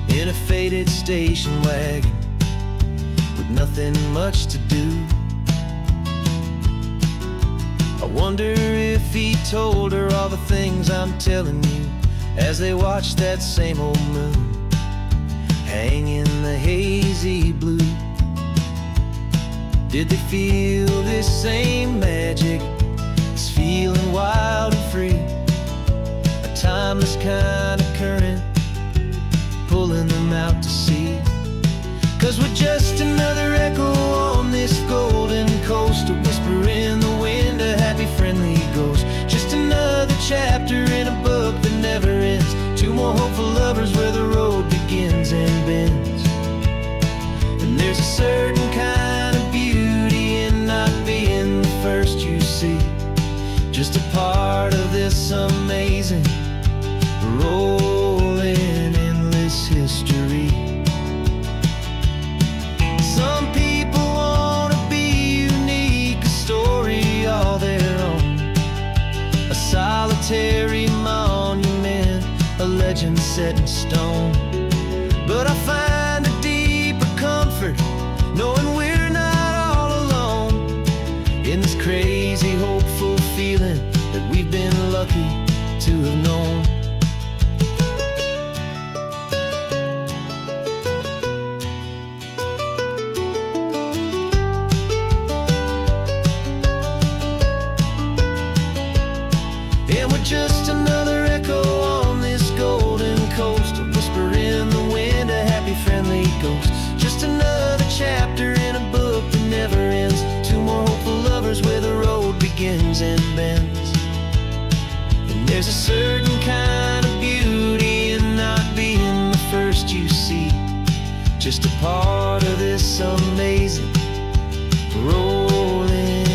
in a faded station wagon with nothing much to do. I wonder if he told her all the things I'm telling you as they watched that same old moon hang in the hazy blue. Did they feel this same magic, this feeling wild and free, a timeless kind of current pulling them out to sea? 'Cause we're just another echo on this golden coast, a whisper in the wind, a happy friendly ghost. Just another chapter in a book that never ends, two more hopeful lovers where the road begins and bends. And there's a certain kind of beauty in not being the first you see, just a part of this amazing, rolling, endless history. Some people want to be unique, a story all their own, a solitary monument, a legend set in stone. But I find a deeper comfort knowing we're not all alone in this crazy, hopeful feeling that we've been lucky to have known. And we're just another echo on this golden coast, a whisper in the wind, a happy friendly ghost. Just another chapter in a book that never ends, two more hopeful lovers where the road begins and bends. And there's a certain kind of beauty in not being the first you see, just a part of this amazing, rolling,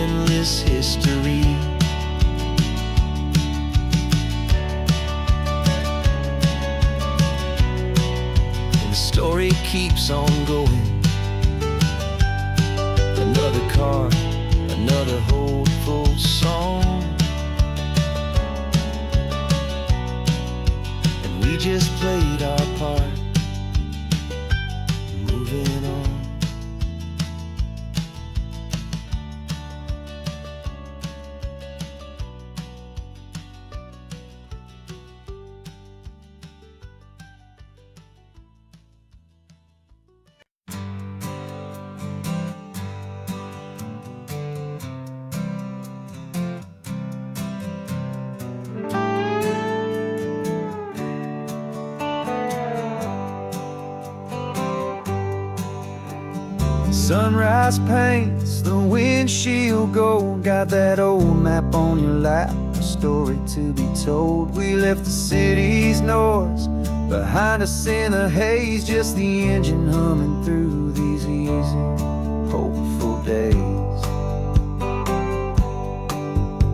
endless history. Story keeps on going. Another card, another hopeful song, and we just played our part, moving on. Sunrise paints the windshield gold. Got that old map on your lap, a story to be told. We left the city's noise behind us in the haze, just the engine humming through these easy, hopeful days.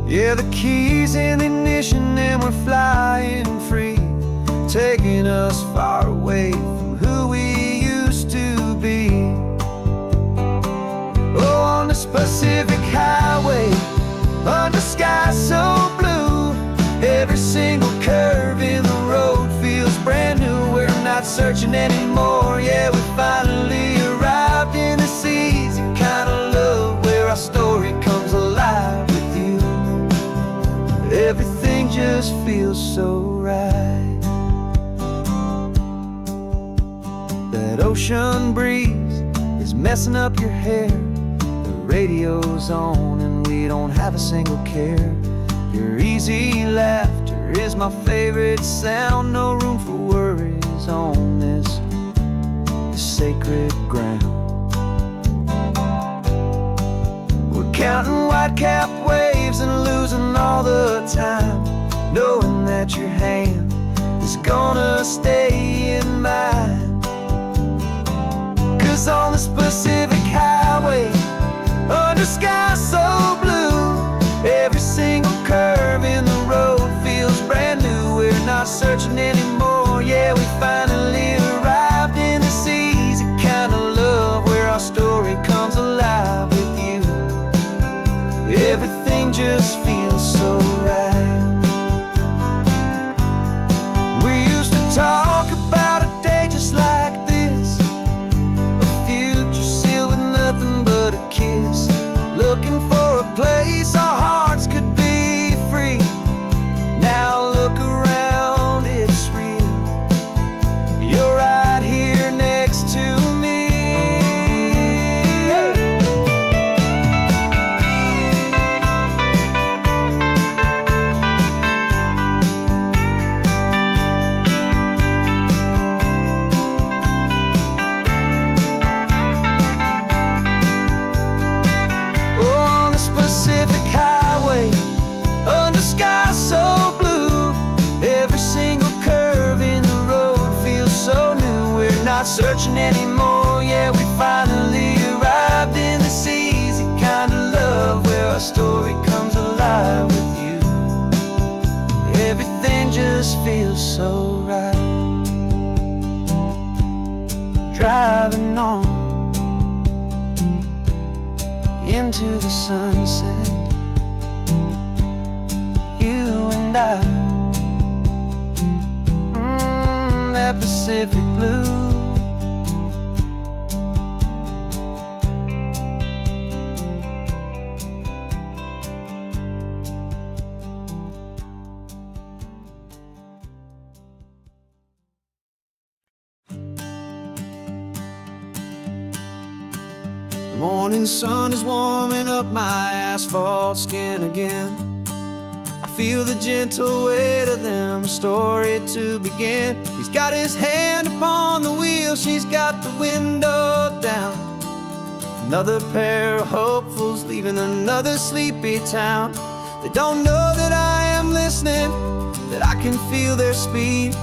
Yeah, the keys in the ignition and we're flying free, taking us far away from who we used to be. Oh, on this Pacific highway, under sky so blue, every single curve in the road feels brand new. We're not searching anymore, yeah, we finally arrived in this easy kind of love, where our story comes alive with you. Everything just feels so right. That ocean breeze is messing up your hair, the radio's on and we don't have a single care. Your easy laughter is my favorite sound. No room for worries on this sacred ground. We're counting white-capped waves and losing all the time, knowing that your hand is gonna stay in mine. 'Cause on this Pacific highway, under sky so blue, every single curve in the road feels brand new. We're not searching anymore, yeah, we finally arrived in this easy kind of love, where our story comes alive with you. Everything just feels so right. We used to talk about a day just like this, a future sealed with nothing but a kiss, looking for a place our hearts could be free. Now look around, it's real. You're right here next to me. On this Pacific highway, under sky so blue, every single curve in the road feels so new. We're not searching anymore, yeah, we finally arrived in this easy kind of love, where our story comes alive with you. Everything just feels so right. Driving on into the sunset, you and I, that Pacific blue. The morning sun is warming up my asphalt skin again. I feel the gentle weight of them, a story to begin. He's got his hand upon the wheel, she's got the window down. Another pair of hopefuls leaving another sleepy town. They don't know that I am listening, that I can feel their speed,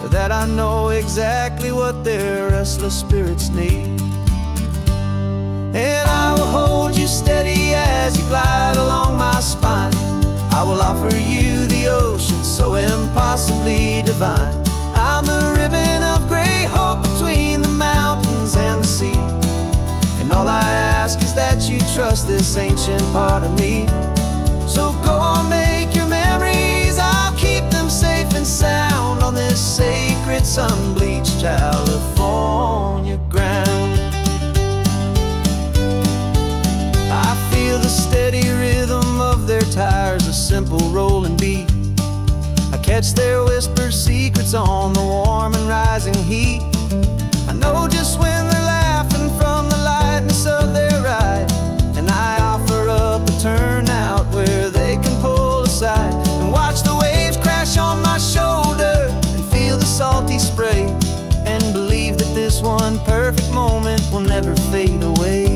or that I know exactly what their restless spirits need. And I will hold you steady as you glide along my spine. I will offer you the ocean so impossibly divine. I'm the ribbon of great hope between the mountains and the sea, and all I ask is that you trust this ancient part of me. So go on, make your memories, I'll keep them safe and sound on this sacred sun-bleached California ground. I feel the steady rhythm of their tires, a simple rolling beat. I catch their whispered secrets on the warm and rising heat. I know just when they're laughing from the lightness of their ride, and I offer up a turnout where they can pull aside and watch the waves crash on my shoulder and feel the salty spray, and believe that this one perfect moment will never fade away.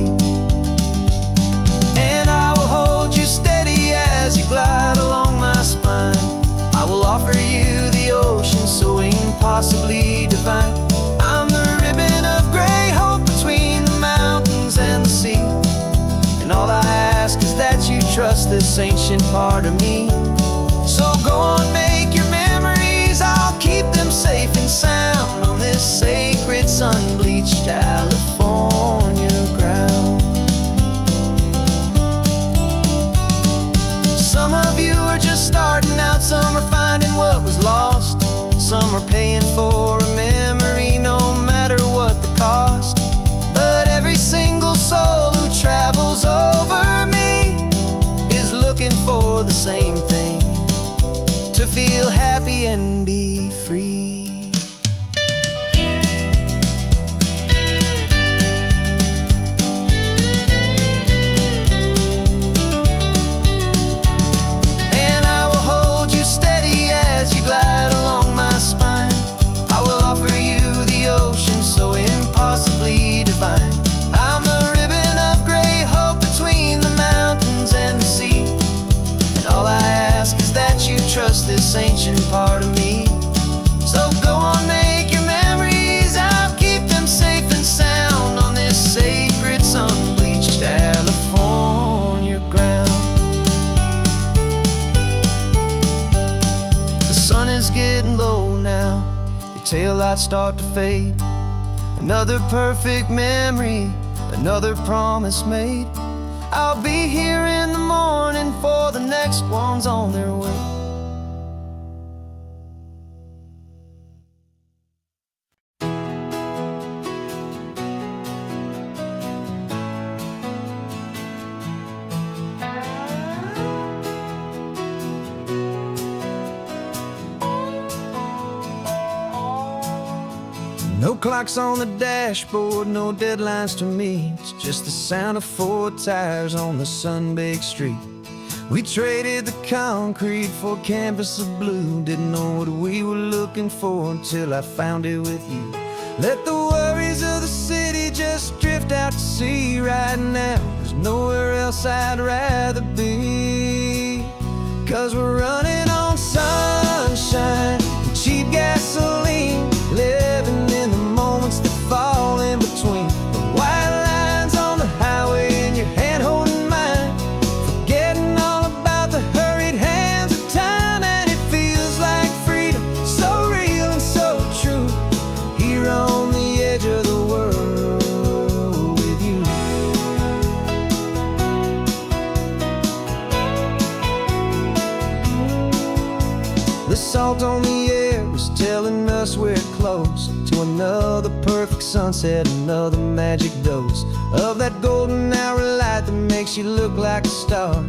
And I will hold you steady as you glide along my spine. I will offer you the ocean so impossibly divine. I'm the ribbon of gray hope between the mountains and the sea. And all I ask is that you trust this ancient part of me. So go on, make your memories, I'll keep them safe and sound on this sacred sun-bleached California ground. Some of you are just starting out, some are finding what was lost, some are paying for a memory no matter what the cost. But every single soul who travels over me is looking for the same thing: to feel happy and be free. And I will hold you steady as you glide along my spine. I will offer you the ocean so impossibly divine. I'm the ribbon of gray hope between the mountains and the sea. And all I ask is that you trust this ancient part of me. So go on, make your memories, I'll keep them safe and sound on this sacred sun-bleached California ground. The sun is getting low now, your taillights start to fade. Another perfect memory, another promise made. I'll be here in the morning for the next ones on their way. No clocks on the dashboard, no deadlines to meet. It's just the sound of 4 tires on the sun-baked street. We traded the concrete for a canvas of blue. Didn't know what we were looking for until I found it with you. Let the worries of the city just drift out to sea right now. There's nowhere else I'd rather be. 'Cause we're running on sunshine and cheap gasoline, living in the moments that fall in between the white lines on the highway and your hand holding mine, forgetting all about the hurried hands of time. And it feels like freedom, so real and so true, here on the edge of the world with you. The salt on the air is telling us we're close to another perfect sunset, another magic dose of that golden hour light that makes you look like a star,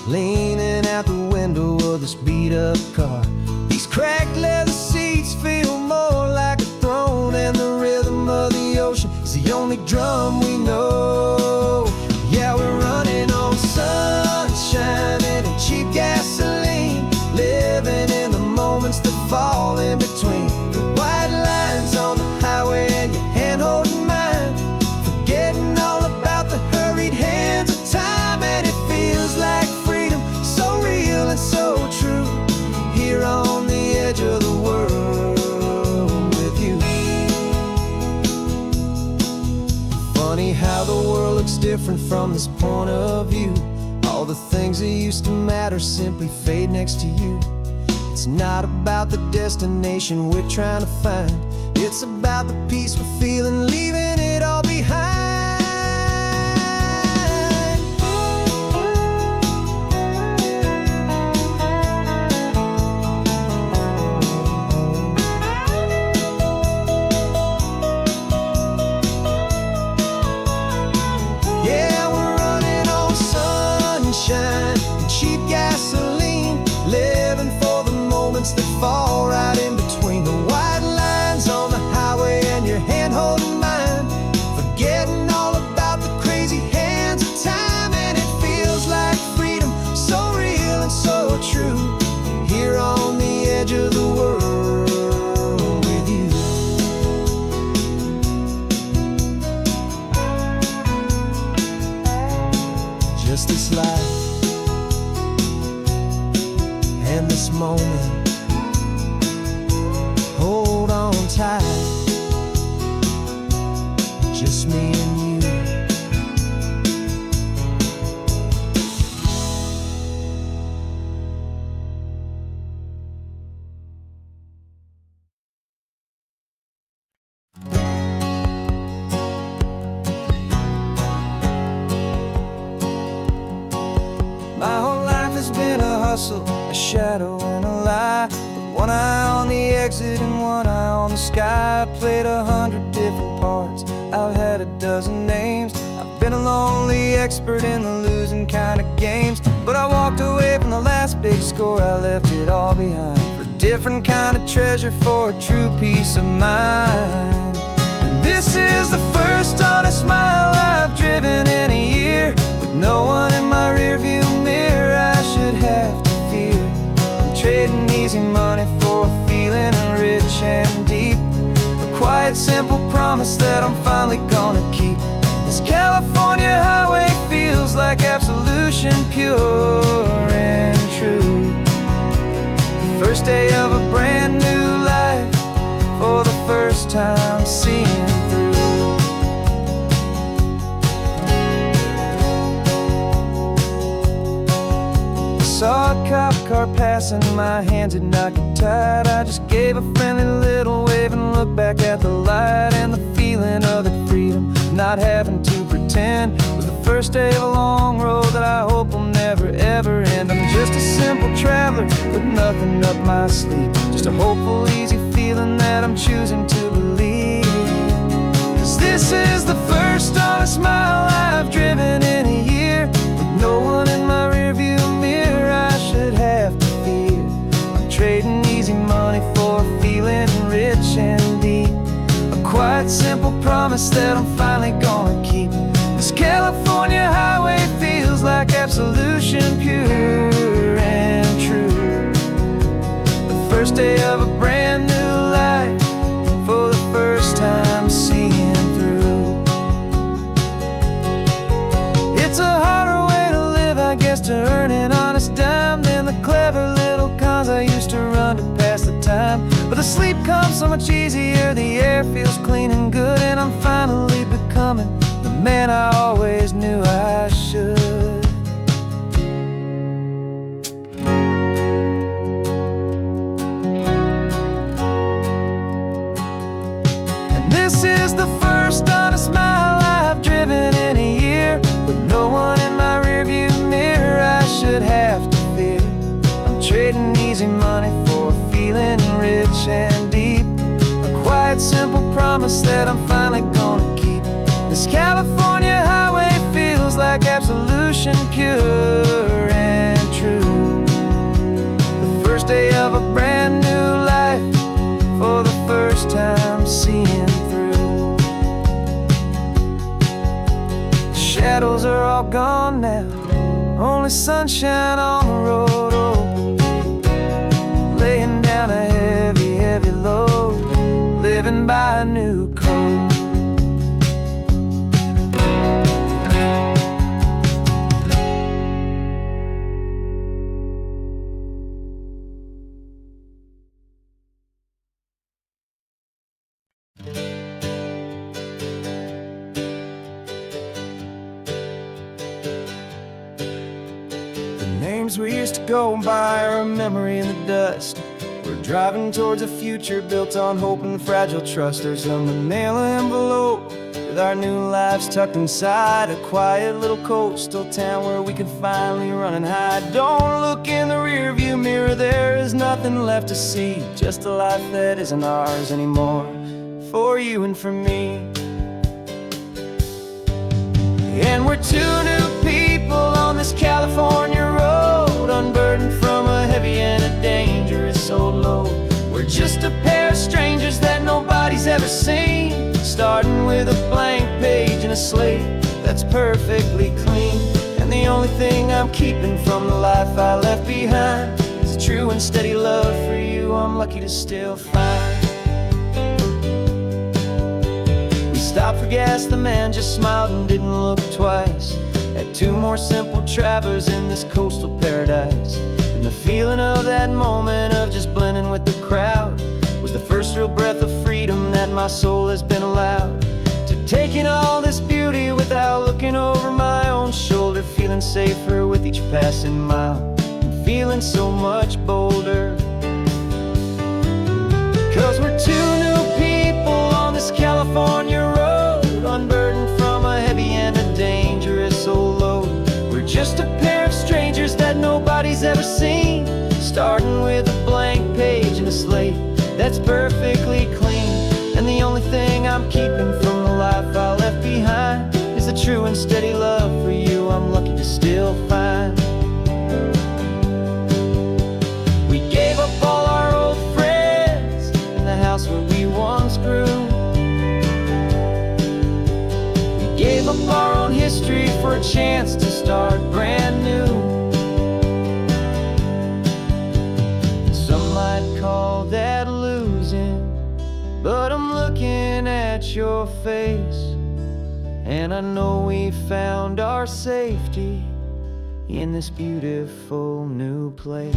leaning out the window of this beat-up car. These cracked leather seats feel more like a throne, and the rhythm of the ocean is the only drum we know. Yeah, we're running on sunshine and a cheap gasoline, living in the moments that fall in between the white lines on the highway and your hand holding mine, forgetting all about the hurried hands of time. And it feels like freedom, so real and so true, here on the edge of the world with you. Funny how the world looks different from this point of view. All the things that used to matter simply fade next to you. It's not about the destination we're trying to find, it's about the peace we're feeling, leaving it all behind. Yeah, we're running on sunshine and cheap gasoline, living for the moments that fall right in between the white lines on the highway and your hand holding mine, forget just this life and this moment. Hold on tight, just me and you. My whole life has been a hustle, a shadow and a lie, with one eye on the exit and one eye on the sky. I played 100 different parts, I've had a dozen names. I've been a lonely expert in the losing kind of games, but I walked away from the last big score, I left it all behind for a different kind of treasure, for a true peace of mind. And this is the first honest mile I've driven in a year, with no one in my rearview mirror I should have to fear. I'm trading easy money for a feeling rich and deep, a quiet simple promise that I'm finally gonna keep. This California highway feels like absolution, pure and true. The first day of a brand new life, for the first time seeing through. Saw a cop car passing, my hands had not get tied. I just gave a friendly little wave and looked back at the light, and the feeling of the freedom, not having to pretend, was the first day of a long road that I hope will never ever end. I'm just a simple traveler with nothing up my sleeve, just a hopeful easy feeling that I'm choosing to believe. 'Cause this is the first honest mile I've driven in a year, with no one in my rearview mirror I should have to fear. I'm trading easy money for a feeling rich and deep, a quiet simple promise that I'm finally gonna keep. This California highway feels like absolution, pure and true. The first day of a brand new life, for the first time seeing through. It's a harder way to live, I guess, to earn an honest dime than the clever little cons I used to run to pass the time. But the sleep comes so much easier, the air feels clean and good, and I'm finally becoming the man I always knew I should. And this is the first honest mile I've driven in a year, with no one in my rearview mirror I should have to fear. I'm trading easy money for a feeling rich and deep, a quiet simple promise that I'm finally gonna keep. This California highway feels like absolution, pure and true. The first day of a brand new life, for the first time seeing through. The shadows are all gone now, only sunshine on the road. Oh, laying down a heavy, heavy load, living by a new code. Names we used to go by are a memory in the dust. We're driving towards a future built on hope and fragile trust. There's a manila envelope with our new lives tucked inside, a quiet little coastal town where we could finally run and hide. Don't look in the rearview mirror, there is nothing left to see, just a life that isn't ours anymore, for you and for me. And we're two new people on this California road, unburdened from a heavy and a dangerous old load. We're just a pair of strangers that nobody's ever seen, starting with a blank page and a slate that's perfectly clean. And the only thing I'm keeping from the life I left behind is a true and steady love for you I'm lucky to still find. We stopped for gas, the man just smiled and didn't look twice. At two more simple travelers in this coastal paradise. And the feeling of that moment of just blending with the crowd was the first real breath of freedom that my soul has been allowed to take in all this beauty without looking over my own shoulder, feeling safer with each passing mile and feeling so much bolder. 'Cause we're two new people on this California road, unburdened from a heavy and a dangerous old load. We're just a pair of strangers that nobody's ever seen, starting with a blank page and a slate that's perfectly clean. And the only thing I'm keeping from the life I left behind is the true and steady love for you I'm lucky to still find. We gave up all our old friends in the house where we once grew. We gave up our own history for a chance to start brand new. Some might call that losing, but I'm looking at your face, and I know we found our safety in this beautiful new place.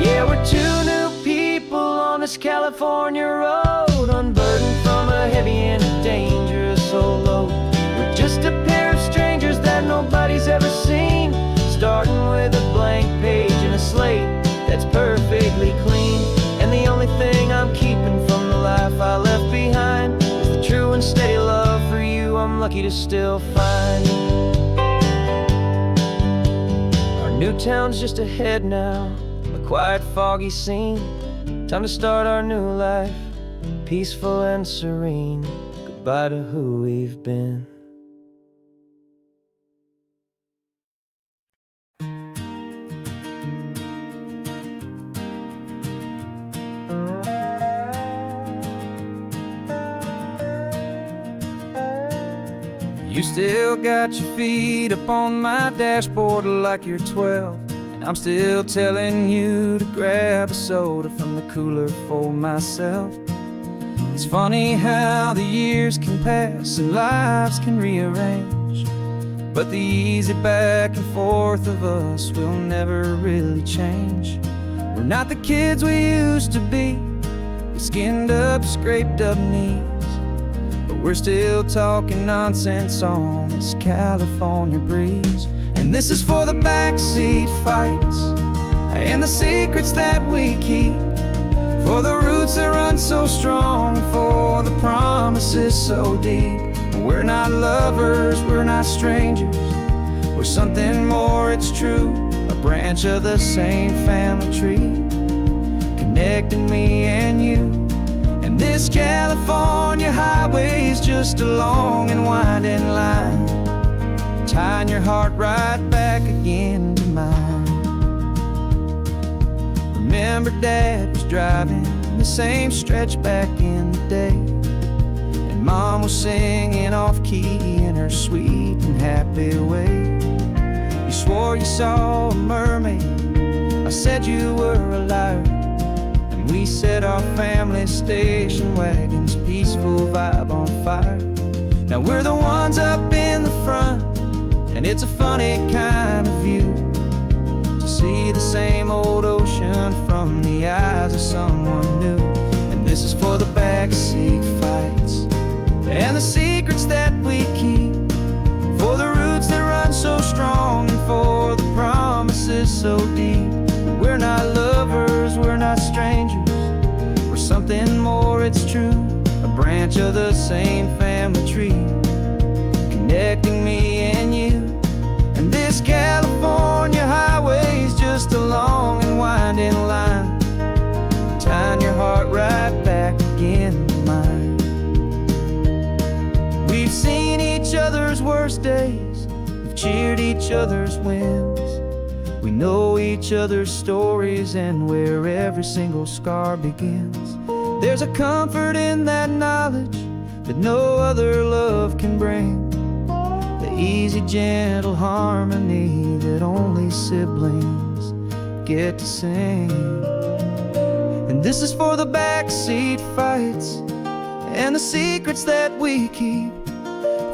Yeah, we're two new people on this California road, unburdened from a heavy and a dangerous old load. We're just a pair of strangers that nobody's ever seen, starting with a blank page and a slate that's perfectly clean. And the only thing I'm keeping from the life I left behind is the true and steady love for you I'm lucky to still find. Our new town's just ahead now, a quiet, foggy scene. Time to start our new life, peaceful and serene. Goodbye to who we've been. You still got your feet up on my dashboard like you're 12, and I'm still telling you to grab a soda from the cooler for myself. It's funny how the years can pass and lives can rearrange, but the easy back and forth of us will never really change. We're not the kids we used to be, with skinned up, scraped up knees, but we're still talking nonsense on this California breeze. And this is for the backseat fights and the secrets that we keep, for the roots that run so strong, for the promises so deep. We're not lovers, we're not strangers, we're something more, it's true. A branch of the same family tree, connecting me and you. And this California highway is just a long and winding line, tying your heart right back again to mine. Remember Dad was driving the same stretch back in the day, and Mom was singing off-key in her sweet and happy way. You swore you saw a mermaid, I said you were a liar, and we set our family station wagon's peaceful vibe on fire. Now we're the ones up in the front, and it's a funny kind of view to see the same old ocean from the eyes of someone new. And this is for the backseat fights and the secrets that we keep, for the roots that run so strong, and for the promises so deep. We're not lovers, we're not strangers, we're something more, it's true. A branch of the same family tree, connecting me and you. And this California highway is just a long and winding line, tying your heart right back again to mine. We've seen each other's worst days, we've cheered each other's wins. We know each other's stories and where every single scar begins. There's a comfort in that knowledge that no other love can bring, the easy, gentle harmony that only siblings get to sing. And this is for the backseat fights and the secrets that we keep,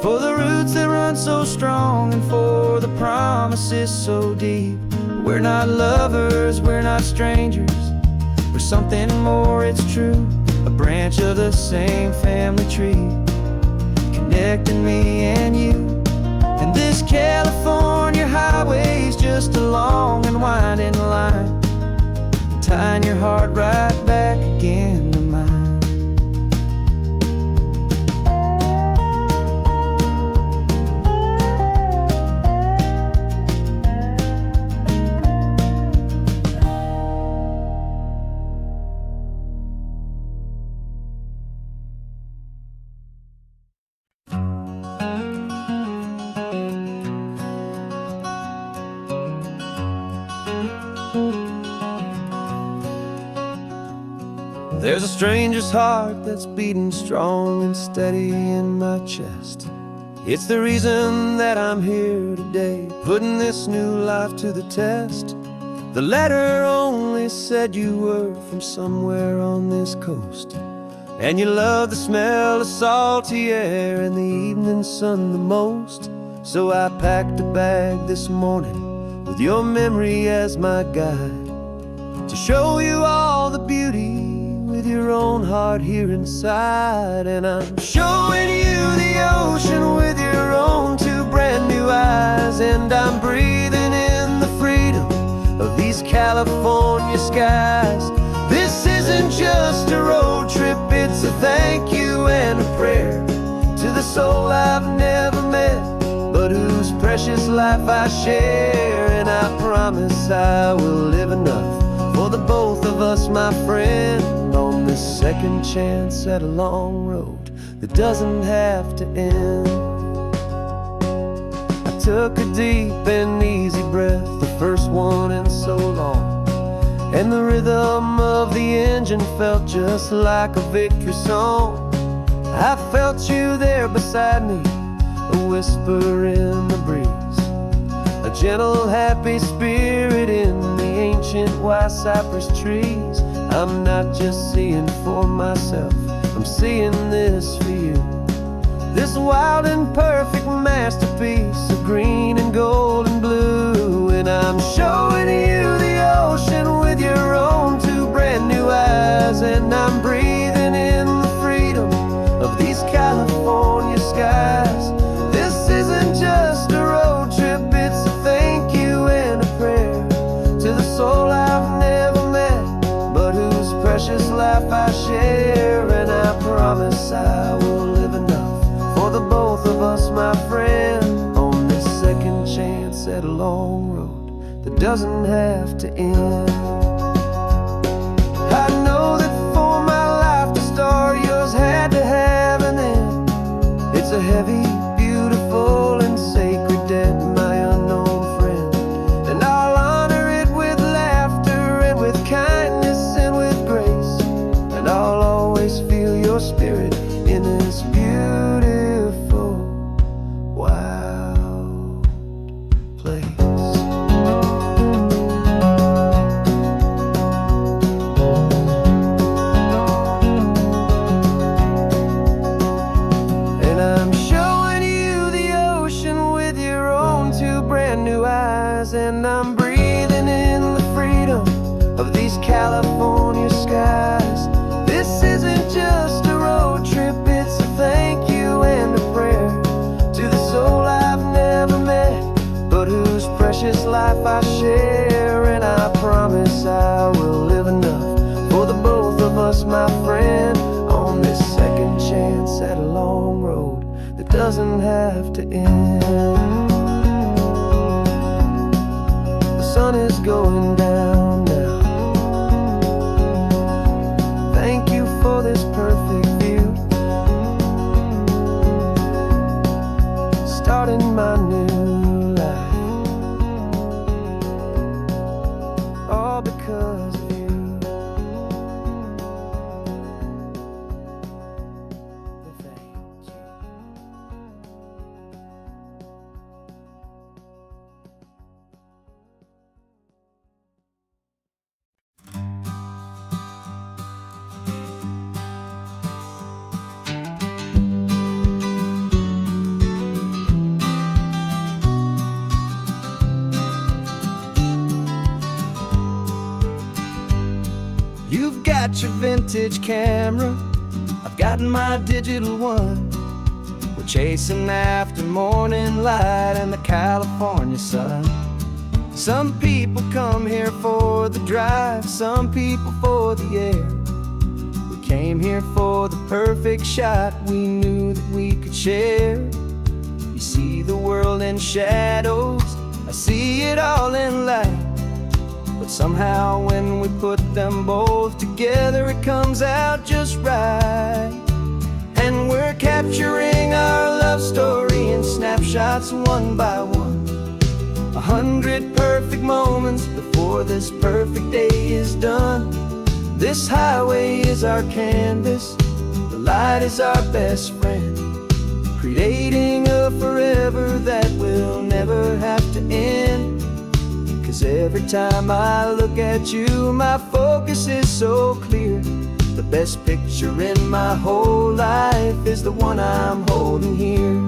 for the roots that run so strong and for the promises so deep. We're not lovers, we're not strangers, we're something more, it's true. A branch of the same family tree, connecting me and you. And this California highway's just a long and winding line, tying your heart right back again to mine. There's a stranger's heart that's beating strong and steady in my chest. It's the reason that I'm here today, putting this new life to the test. The letter only said you were from somewhere on this coast, and you love the smell of salty air and the evening sun the most. So I packed a bag this morning with your memory as my guide, to show you all the beauty with your own heart here inside. And I'm showing you the ocean with your own two brand new eyes, and I'm breathing in the freedom of these California skies. This isn't just a road trip, it's a thank you and a prayer to the soul I've never met, but whose precious life I share. And I promise I will live enough for the both of us, my friend, on this second chance at a long road that doesn't have to end. I took a deep and easy breath, the first one in so long, and the rhythm of the engine felt just like a victory song. I felt you there beside me, a whisper in the breeze, a gentle happy spirit in the ancient white cypress trees. I'm not just seeing for myself, I'm seeing this for you, this wild and perfect masterpiece of green and gold and blue. And I'm showing you the ocean with your own two brand new eyes, and I'm breathing in the freedom of these California skies. This isn't just a road trip, it's a thank you and a prayer to the soul I've never met, but whose precious life I share. And I promise I will live enough for the both of us, my friend, on this second chance at a long road that doesn't have to end. I know that for my life to start, yours had to have an end. It's a heavy, beautiful, and sacred debt, my unknown friend, and I'll honor it with laughter and with kindness and with grace, and I'll always feel your spirit in this beautiful, wild place. And I'm showing you the ocean with your own two brand new eyes, and I'm breathing in the freedom of these California skies. This isn't just a road trip, it's a thank you and a prayer to the soul I've never met, but whose precious life I share. And I promise I will live enough for the both of us, my friend, on this second chance at a long road that doesn't have to end. The sun is going down now. Thank you for this perfect view, starting my new life, all because of you. The thing. got your vintage camera, I've got my digital one. We're chasing after morning light and the California sun. Some people come here for the drive, some people for the air. We came here for the perfect shot we knew that we could share. You see the world in shadows, I see it all in light. But somehow when we put them both together, it comes out just right. And we're capturing our love story in snapshots one by one. 100 perfect moments before this perfect day is done. This highway is our canvas, the light is our best friend, creating a forever that will never have to end. 'Cause every time I look at you, my focus is so clear. The best picture in my whole life is the one I'm holding here.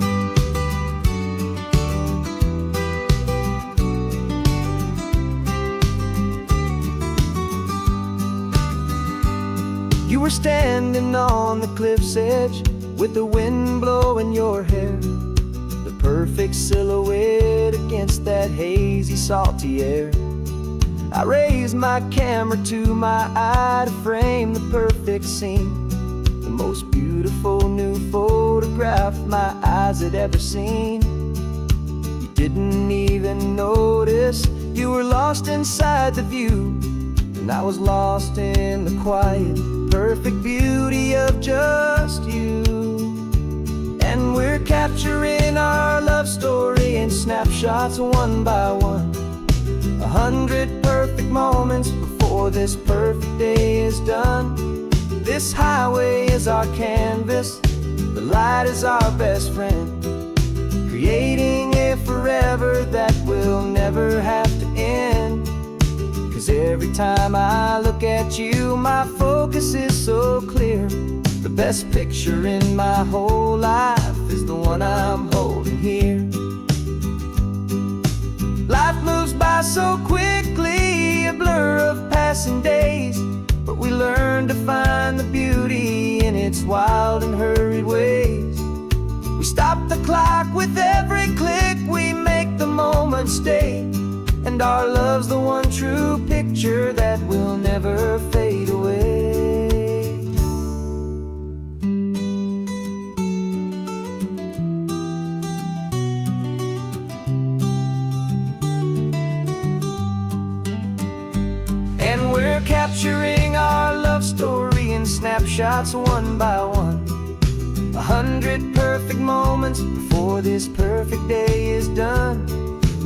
You were standing on the cliff's edge with the wind blowing your hair, the perfect silhouette against that hazy, salty air. I raised my camera to my eye to frame the perfect scene, the most beautiful new photograph my eyes had ever seen. You didn't even notice you were lost inside the view, and I was lost in the quiet, perfect beauty of just you. And we're capturing our love story in snapshots one by one. 100 perfect moments before this perfect day is done. This highway is our canvas, the light is our best friend, creating a forever that will never have to end. 'Cause every time I look at you, my focus is so clear. The best picture in my whole life is the one I'm holding here. Life moves by so quickly, a blur of passing days, but we learn to find the beauty in its wild and hurried ways. We stop the clock with every click, we make the moment stay, and our love's the one true picture that will never fade away. And we're capturing our love story in snapshots one by one. 100 perfect moments before this perfect day is done.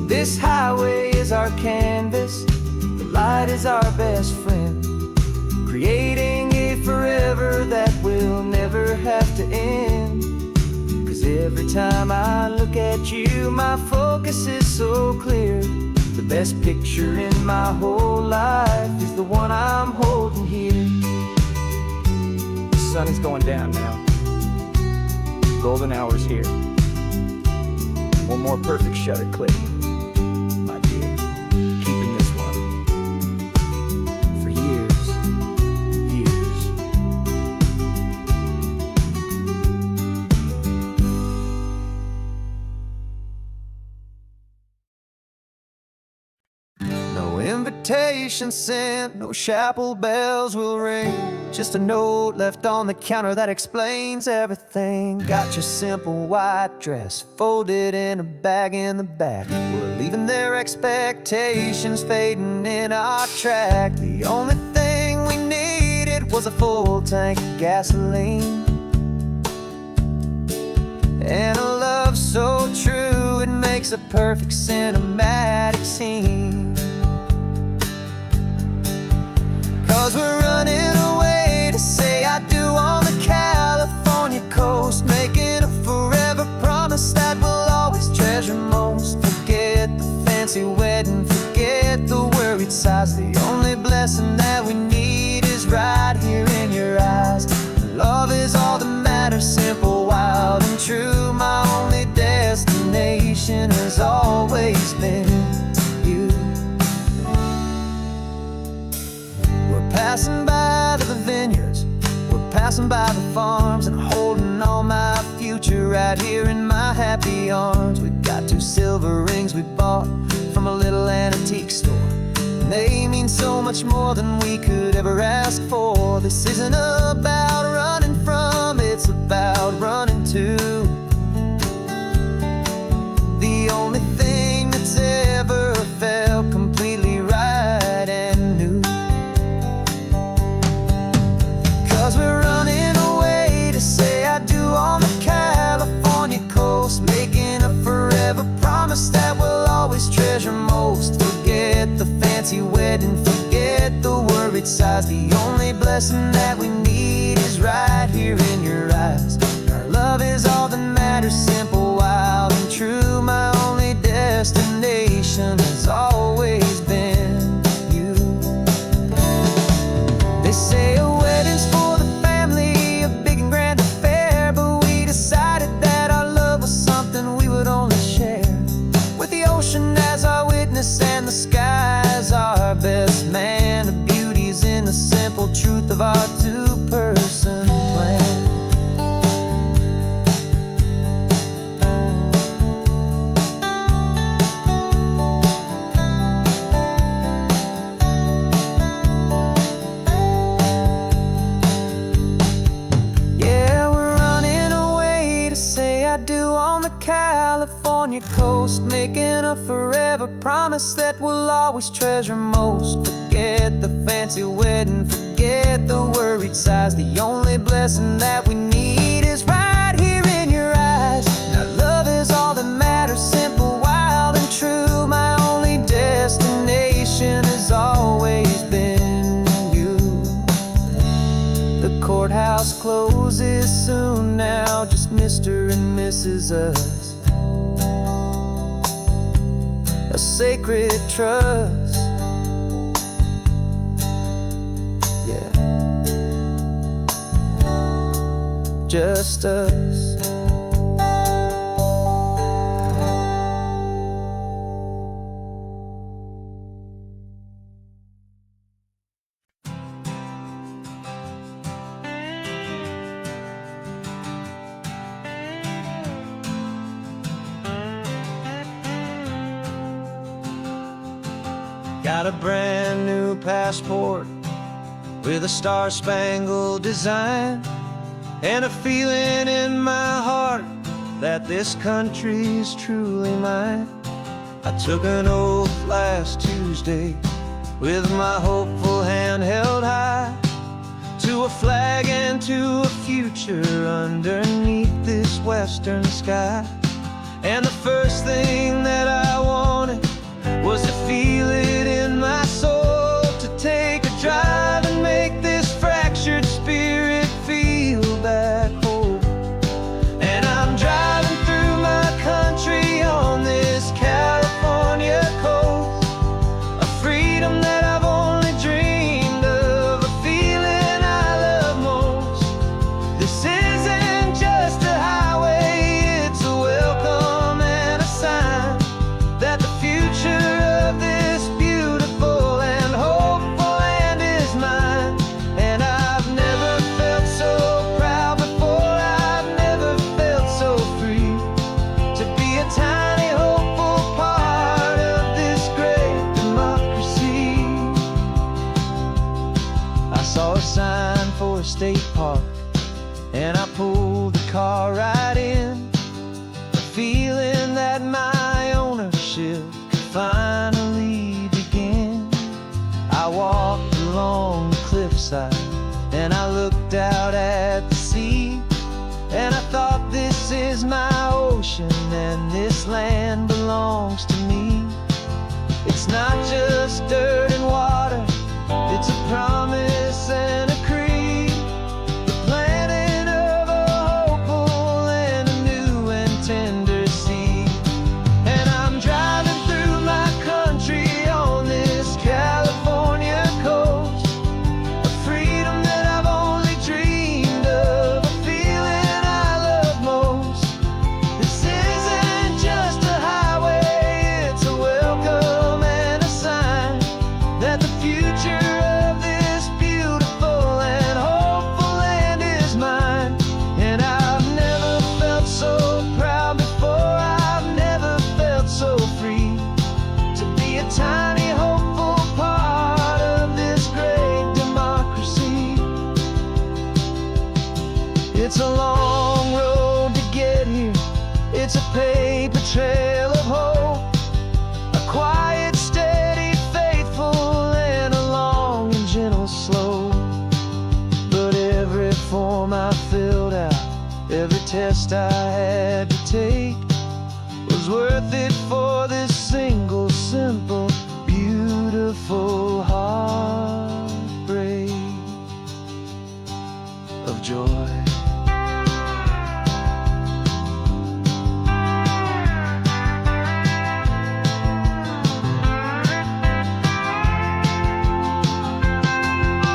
This highway is our canvas, the light is our best friend, creating a forever that will never have to end. 'Cause every time I look at you, my focus is so clear. The best picture in my whole life is the one I'm holding here. The sun is going down now. Golden hour's here. One more perfect shutter click. Keeping this one for years, years. No invitation sent, no chapel bells will ring, just a note left on the counter that explains everything. Got your simple white dress folded in a bag in the back. We're leaving their expectations fading in our track. The only thing we needed was a full tank of gasoline, and a love so true it makes a perfect cinematic scene. 'Cause we're running away to say I do on the California coast, making a forever promise that we'll always treasure most. Forget the fancy wedding, forget the worried sighs. The only blessing that we need is right here in your eyes. Love is all that matters, simple, wild and true. My only destination has always been you. We're passing by the passing by the farms and holding all my future right here in my happy arms. We've got 2 silver rings we bought from a little antique store, and they mean so much more than we could ever ask for. This isn't about running from, it's about running to the only thing that's ever felt completely right and new. 'Cause we're running away to say I do on the California coast, making a forever promise that we'll always treasure most. Forget the fancy wedding, forget the worried sighs. The only blessing that we need is right here in your eyes. Our love is all that matters, simple, wild, and true. My only destination has always been you. They say a wedding's for the family, a big and grand affair, but we decided that our love was something we would only share with the ocean as our witness and the sky as our best man. The beauty's in the simple truth of our 2-person plan. California coast, making a forever promise that we'll always treasure most. Forget the fancy wedding, forget the worried sighs. The only blessing that we need is right here in your eyes. Now love is all that matters, simple, wild, and true. My only destination has always been you. The courthouse closes soon now, just Mr. and Mrs. Us, a sacred trust. Yeah, just us. Got a brand new passport with a star-spangled design, and a feeling in my heart that this country's truly mine. I took an oath last Tuesday with my hopeful hand held high, to a flag and to a future underneath this western sky. And the first thing that I wanted was to feel it in my soul, to take a drive and make this fractured spirit feel back home. And I'm driving through my country on this California coast, a freedom that I've only dreamed of, a feeling I love most. This isn't just a highway, it's a welcome and a sign that the future of this beautiful and hopeful land is mine. And I've never felt so proud before, I've never felt so free, to be a tiny hopeful part of this great democracy. I saw a sign for a state park, and I pulled the car right in, a feeling that my ownership could finally begin. I walked along the cliffside and I looked out at the sea, and I thought, this is my ocean and this land belongs to me. It's not just dirt and water, it's a promise and a creed, the planting of a hopeful and a new and tender seed. And I'm driving through my country on this California coast, a freedom that I've only dreamed of, a feeling I love most. This isn't just a highway, it's a welcome and a sign keep a trail of hope, a quiet, steady, faithful, and a long and gentle slope. But every form I filled out, every test I had to take, was worth it for this single, simple, beautiful heartbreak of joy.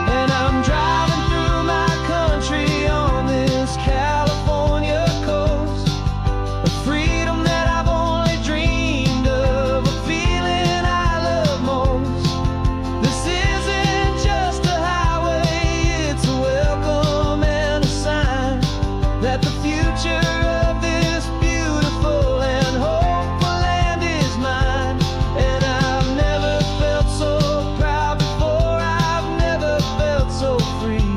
And I'm driving through my country on this California coast, a freedom that I've only dreamed of, a feeling I love most. This isn't just a highway, it's a welcome and a sign that the future of this beautiful and hopeful land is mine. And I've never felt so proud before, I've never felt so free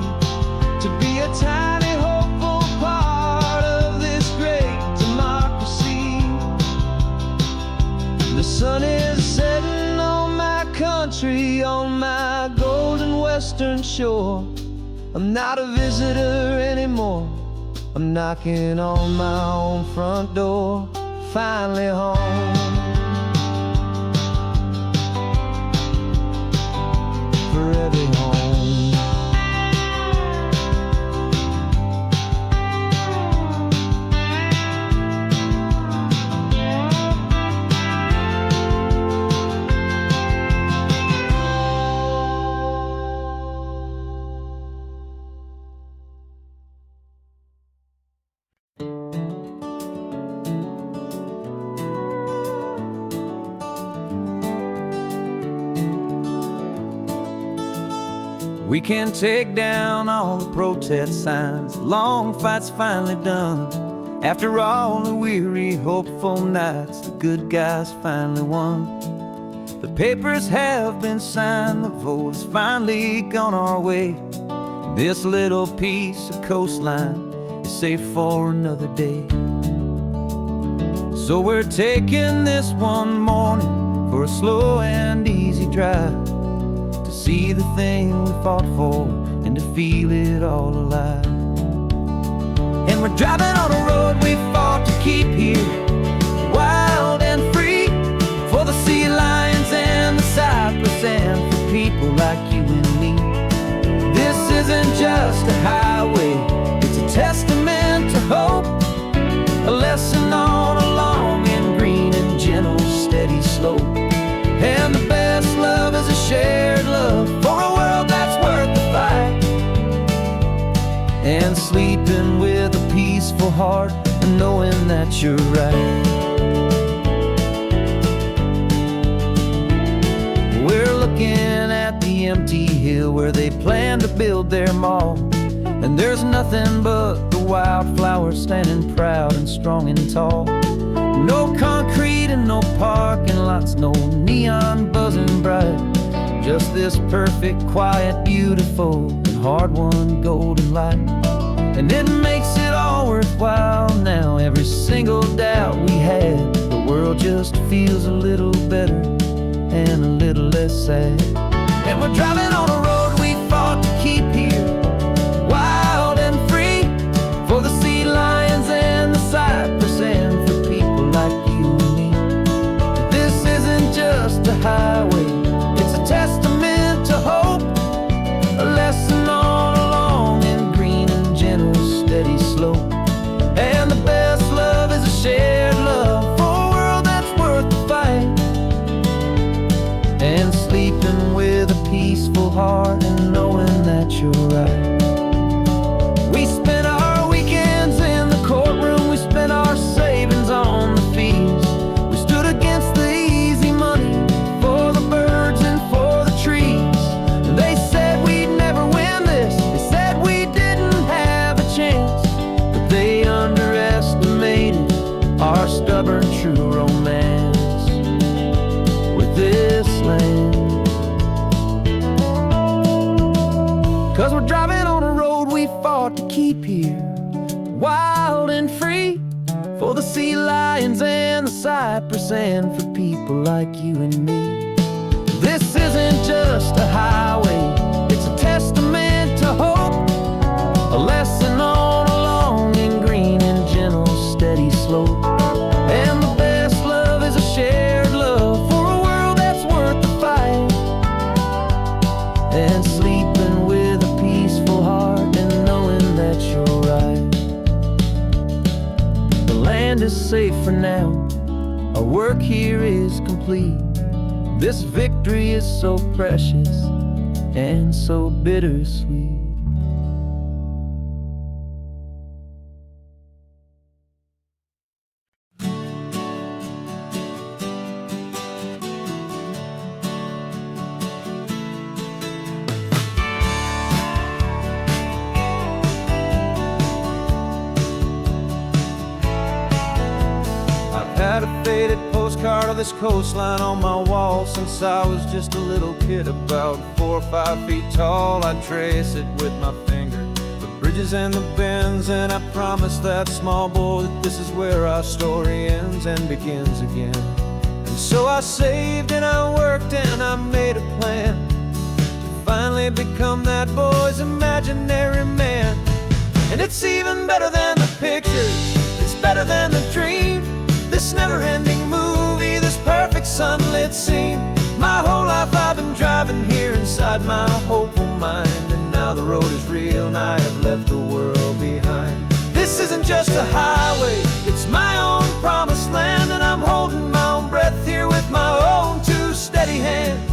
to be a tiny hopeful part of this great democracy. The sun is setting on my country, on my golden western shore. I'm not a visitor anymore, I'm knocking on my own front door, finally home. Forever home. We can take down all the protest signs, long fight's finally done. After all the weary, hopeful nights, the good guys finally won. The papers have been signed, the vote has finally gone our way. This little piece of coastline is safe for another day. So we're taking this one morning for a slow and easy drive, to see the thing we fought for and to feel it all alive. And we're driving on a road we fought to keep here, wild and free, for the sea lions and the cypress and for people like you and me. This isn't just a highway, it's a testament to hope, a lesson on a long and green and gentle steady slope. And the best love is a shared love for a world that's worth the fight, and sleeping with a peaceful heart and knowing that you're right. We're looking at the empty hill where they plan to build their mall, and there's nothing but the wildflowers standing proud and strong and tall. No concrete and no parking lots, no neon buzzing bright, just this perfect, quiet, beautiful, and hard-won golden light. And it makes it all worthwhile now, every single doubt we had. The world just feels a little better and a little less sad. And we're driving on a road we fought to keep here, wild and free, for the sea lions and the cypress and for people like you and me. This isn't just a highway, it's a testament to hope, a lesson on a long and green and gentle steady slope. And the best love is a shared love for a world that's worth the fight, and sleeping with a peaceful heart and knowing that you're right. We spent our weekends in the courtroom, we spent our savings on the fees. We stood against the easy money for the birds and for the trees. They said we'd never win this, they said we didn't have a chance, but they underestimated our stubborn true romance with this land. 'Cause we're driving on a road we fought to keep here, wild and free, for the sea lions and the Cypress and for people like you and me. This isn't just a highway, it's a testament to hope, a lesson on a long and green and gentle steady slope. And the best love is a shared love for a world that's worth the fight, and sleeping with a peaceful heart and knowing that you're right. The land is safe for now, our work here is complete. This victory is so precious and so bittersweet. Had a faded postcard of this coastline on my wall since I was just a little kid, about 4 or 5 feet tall. I trace it with my finger, the bridges and the bends, and I promised that small boy that this is where our story ends and begins again. And so I saved and I worked and I made a plan to finally become that boy's imaginary man. And it's even better than the pictures, it's better than the dream, this never-ending movie, this perfect sunlit scene. My whole life I've been driving here inside my hopeful mind, and now the road is real and I have left the world behind. This isn't just a highway, it's my own promised land, and I'm holding my own breath here with my own 2 steady hands.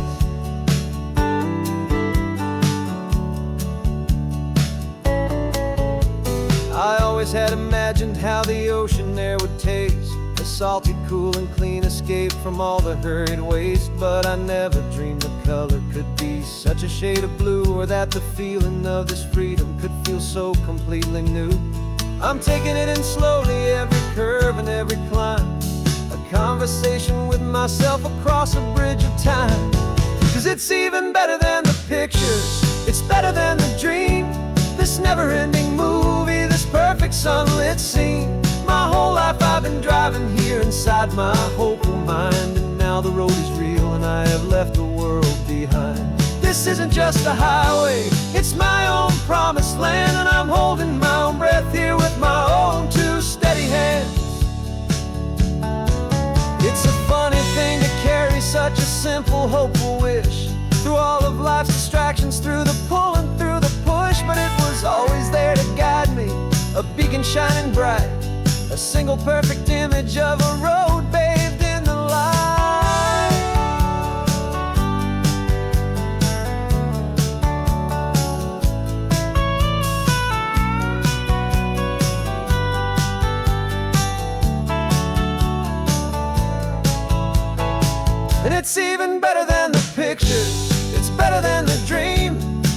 I always had imagined how the ocean there would taste, a salty, cool and clean escape from all the hurried waste. But I never dreamed the color could be such a shade of blue, or that the feeling of this freedom could feel so completely new. I'm taking it in slowly, every curve and every climb, a conversation with myself across a bridge of time. 'Cause it's even better than the pictures, it's better than the dream, this never-ending movie, this perfect sunlit scene. My whole life I've been driving here inside my hopeful mind, and now the road is real and I have left the world behind. This isn't just a highway, it's my own promised land, and I'm holding my own breath here with my own 2 steady hands. It's a funny thing to carry such a simple, hopeful wish through all of life's distractions, through the pull and through the push, but it was always there to guide me, a beacon shining bright, a single perfect image of a road bathed in the light. And it's even better than the pictures, it's better than the dream,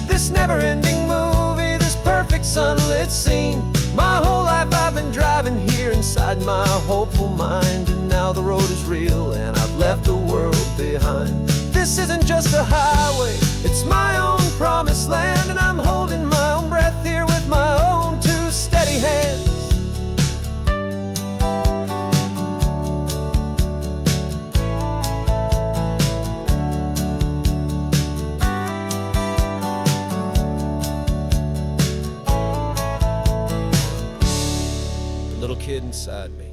this never-ending movie, this perfect sunlit scene. My whole life I've been driving here inside my hopeful mind, and now the road is real and I've left the world behind. This isn't just a highway, it's my own promised land, and I'm holding my own breath here with my own 2 steady hands. Little kid inside me.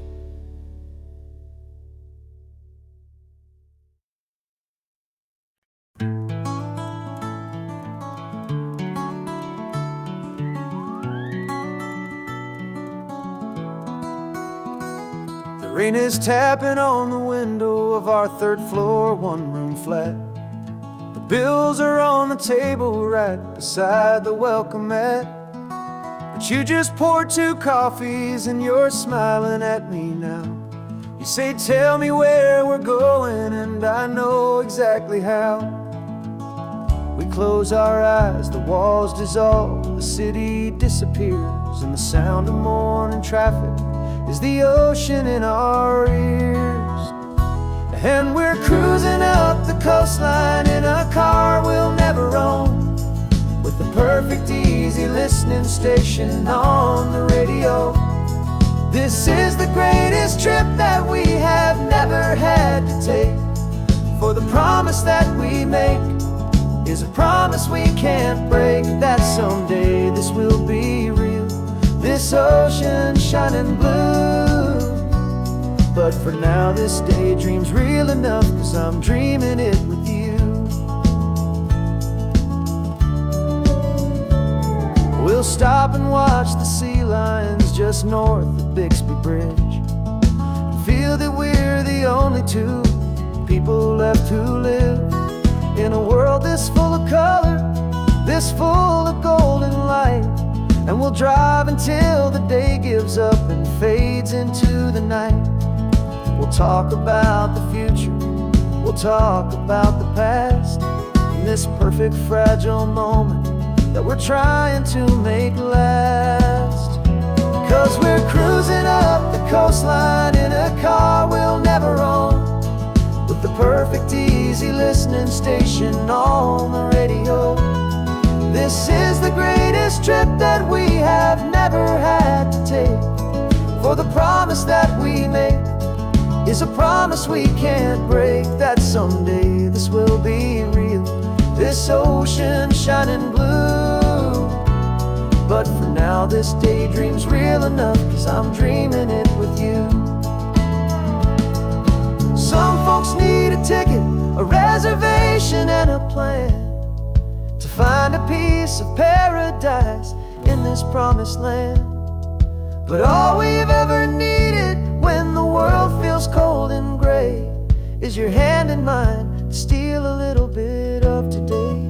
The rain is tapping on the window of our 3rd floor, 1-room flat. The bills are on the table right beside the welcome mat. But you just poured 2 coffees and you're smiling at me now. You say, tell me where we're going, and I know exactly how. We close our eyes, the walls dissolve, the city disappears, and the sound of morning traffic is the ocean in our ears. And we're cruising up the coastline in a car we'll never own, with the perfect easy listening station on the radio. This is the greatest trip that we have never promise that we make is a promise we can't break, that someday this will be real, this ocean shining blue. But for now this daydream's real enough, 'cause I'm dreaming it with you. We'll stop and watch the sea lions just north of Bixby Bridge, and feel that we're the only two people left who live in a world this full of color, this full of golden light. And we'll drive until the day gives up and fades into the night. We'll talk about the future, we'll talk about the past, in this perfect fragile moment that we're trying to make last. 'Cause we're cruising up the coastline in a car we'll never own, with the perfect easy listening station on the radio. This is the greatest trip that we have never had to take, for the promise that we make is a promise we can't break, that someday this will be real, this ocean shining blue. But for now this daydream's real enough, 'cause I'm dreaming it with you. Some folks need a ticket, a reservation and a plan to find a piece of paradise in this promised land. But all we've ever needed when the world feels cold and gray is your hand in mine to steal a little bit of today.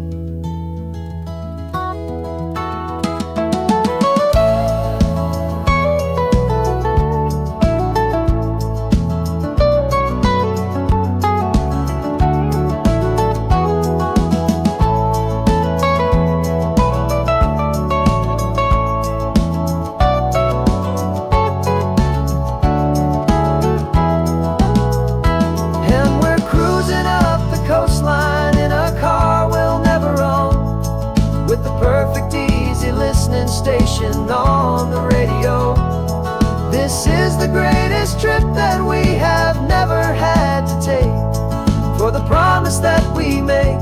Station on the radio. This is the greatest trip that we have never had to take, for the promise that we make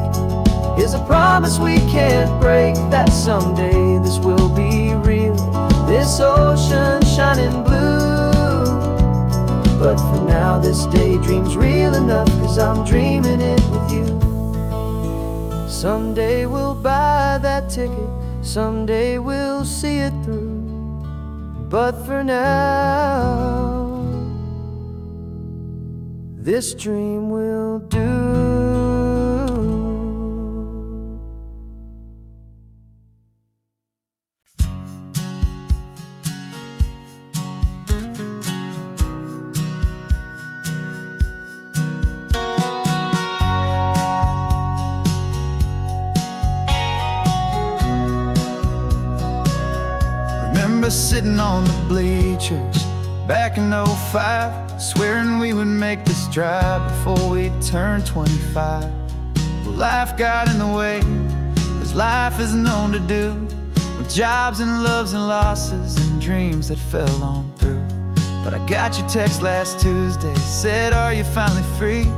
is a promise we can't break, that someday this will be real, this ocean shining blue. But for now this daydream's real enough, 'cause I'm dreaming it with you. Someday we'll buy that ticket, someday we'll see it through. But for now, this dream will do. Remember sitting on the bleachers back in '05, swearing we would make this drive before we turned 25. Well, life got in the way, as life is known to do, with jobs and loves and losses and dreams that fell on through. But I got your text last Tuesday, said, are you finally free?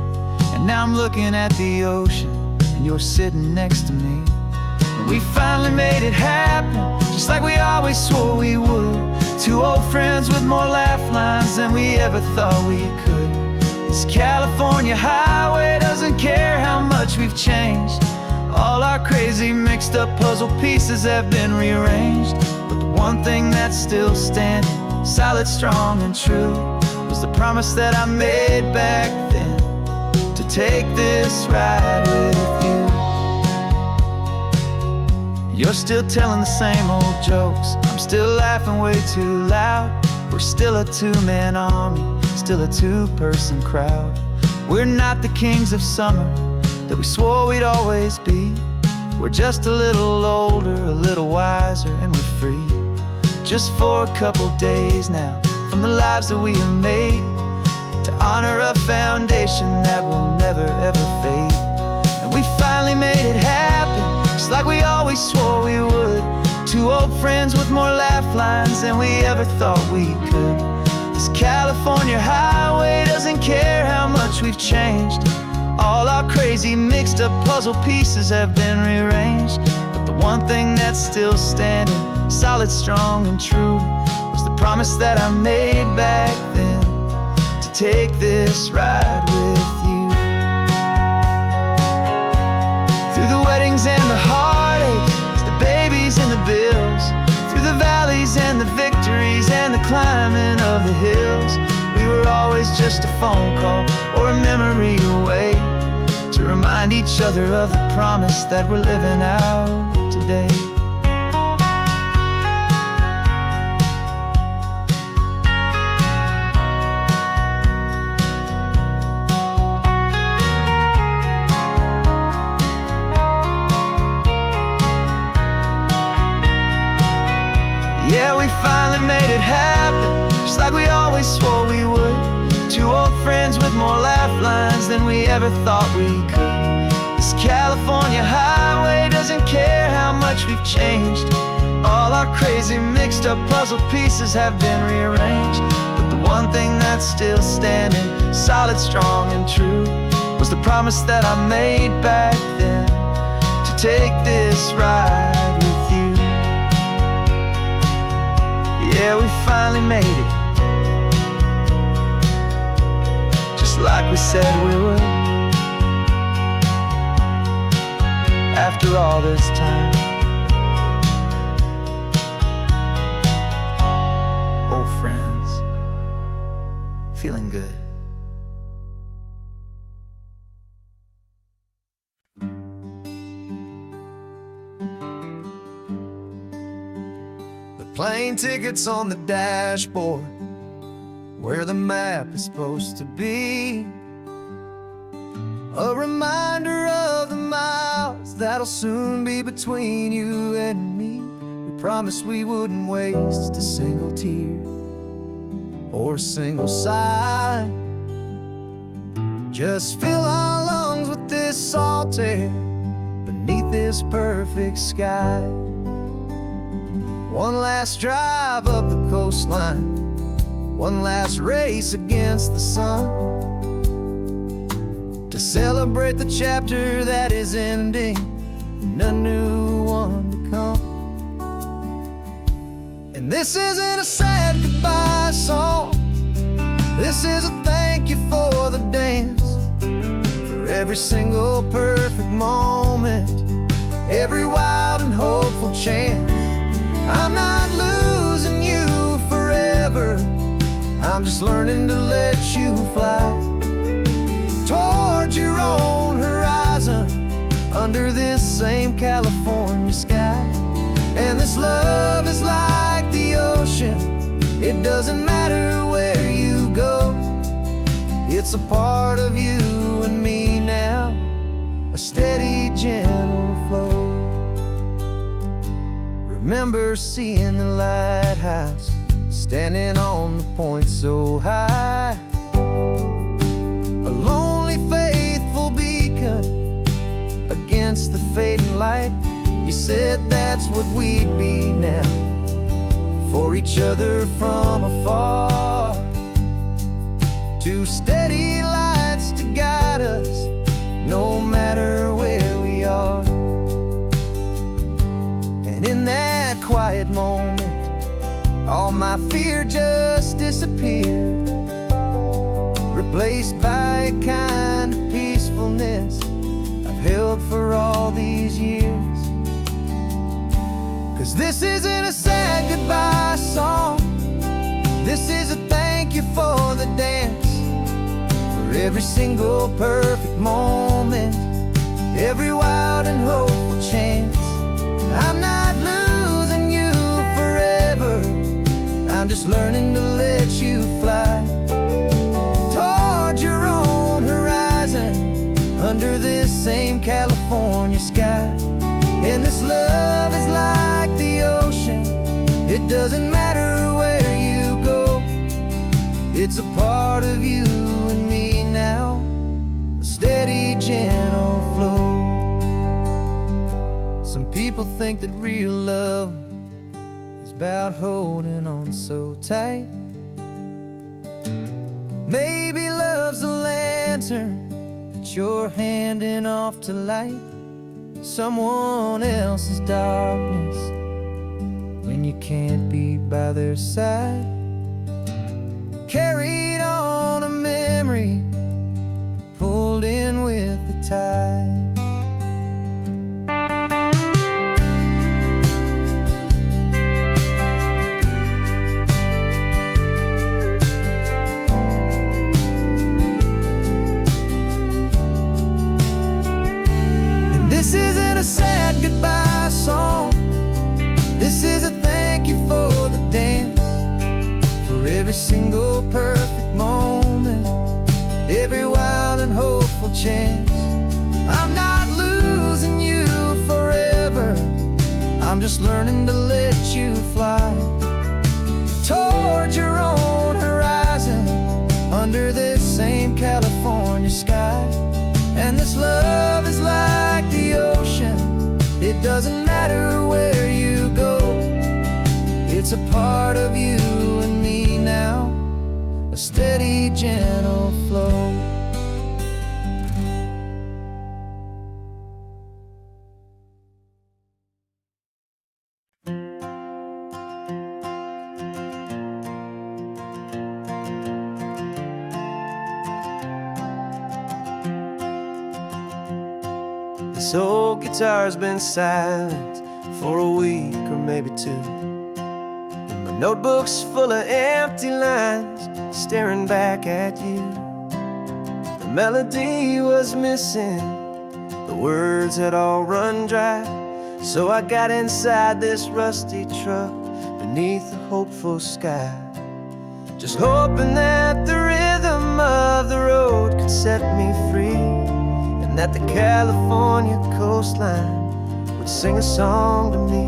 And now I'm looking at the ocean, and you're sitting next to me. And we finally made it happen, just like we always swore we would. Two old friends with more laugh lines than we ever thought we could. This California highway doesn't care how much we've changed. All our crazy mixed up puzzle pieces have been rearranged. But the one thing that's still standing, solid, strong and true, was the promise that I made back then, to take this ride with you. You're still telling the same old jokes, I'm still laughing way too loud. We're still a two-man army, still a two-person crowd. We're not the kings of summer that we swore we'd always be. We're just a little older, a little wiser, and we're free. Just for a couple days now, from the lives that we have made, to honor a foundation that will never ever fade. And we finally made it happen, just like we always swore we would. Two old friends with more laugh lines than we ever thought we could. This California highway doesn't care how much we've changed. All our crazy mixed up puzzle pieces have been rearranged, but the one thing that's still standing, solid, strong, and true, was the promise that I made back then, to take this ride with you. Through the weddings and the heartaches, the babies and the bills, through the valleys and the victories and the climbing of the hills, we were always just a phone call or a memory away, to remind each other of the promise that we're living out today. Yeah, we finally made it happen, just like we always swore we would. Two old friends with more laugh lines than we ever thought we could. This California highway doesn't care how much we've changed. All our crazy mixed up puzzle pieces have been rearranged, but the one thing that's still standing, solid, strong, and true, was the promise that I made back then, to take this ride with you. Yeah, we finally made it, just like we said we would. After all this time, old friends, feeling good. Plane tickets on the dashboard, where the map is supposed to be. A reminder of the miles that'll soon be between you and me. We promised we wouldn't waste a single tear or a single sigh. Just fill our lungs with this salt air beneath this perfect sky. One last drive up the coastline, one last race against the sun, to celebrate the chapter that is ending and a new one to come. And this isn't a sad goodbye song, this is a thank you for the dance, for every single perfect moment, every wild and hopeful chance. I'm not losing you forever, I'm just learning to let you fly towards your own horizon, under this same California sky. And this love is like the ocean, it doesn't matter where you go, it's a part of you and me now, a steady, gentle flow. Remember seeing the lighthouse, standing on the point so high, a lonely, faithful beacon against the fading light. You said that's what we'd be now, for each other from afar. Two steady lights to guide us, no matter where we are. And in that quiet moment, all my fear just disappeared, replaced by a kind of peacefulness I've held for all these years. 'Cause this isn't a sad goodbye song, this is a thank you for the dance, for every single perfect moment, every wild and hopeful chance. I'm not losing you forever, I'm just learning to let you fly towards your own horizon, under this same California sky. And this love is like the ocean, it doesn't matter where you go, it's a part of you and me now, a steady, gentle flow. Some people think that real love is about holding on so tight. Maybe love's a lantern that that you're handing off to light someone else's darkness when you can't be by their side. Carried on a memory, pulled in with the tide. This isn't a sad goodbye song. This is a thank you for the dance, for every single perfect moment, every wild and hopeful chance. I'm not losing you forever, I'm just learning to let you fly towards your own horizon, under this same California sky. And this love is like the ocean, it doesn't matter where you go. It's a part of you and me now, a steady, gentle flow. This old guitar's been silent for a week or maybe two, and my notebook's full of empty lines staring back at you. The melody was missing, the words had all run dry, so I got inside this rusty truck beneath a hopeful sky, just hoping that the rhythm of the road could set me free, and that the California coastline would sing a song to me.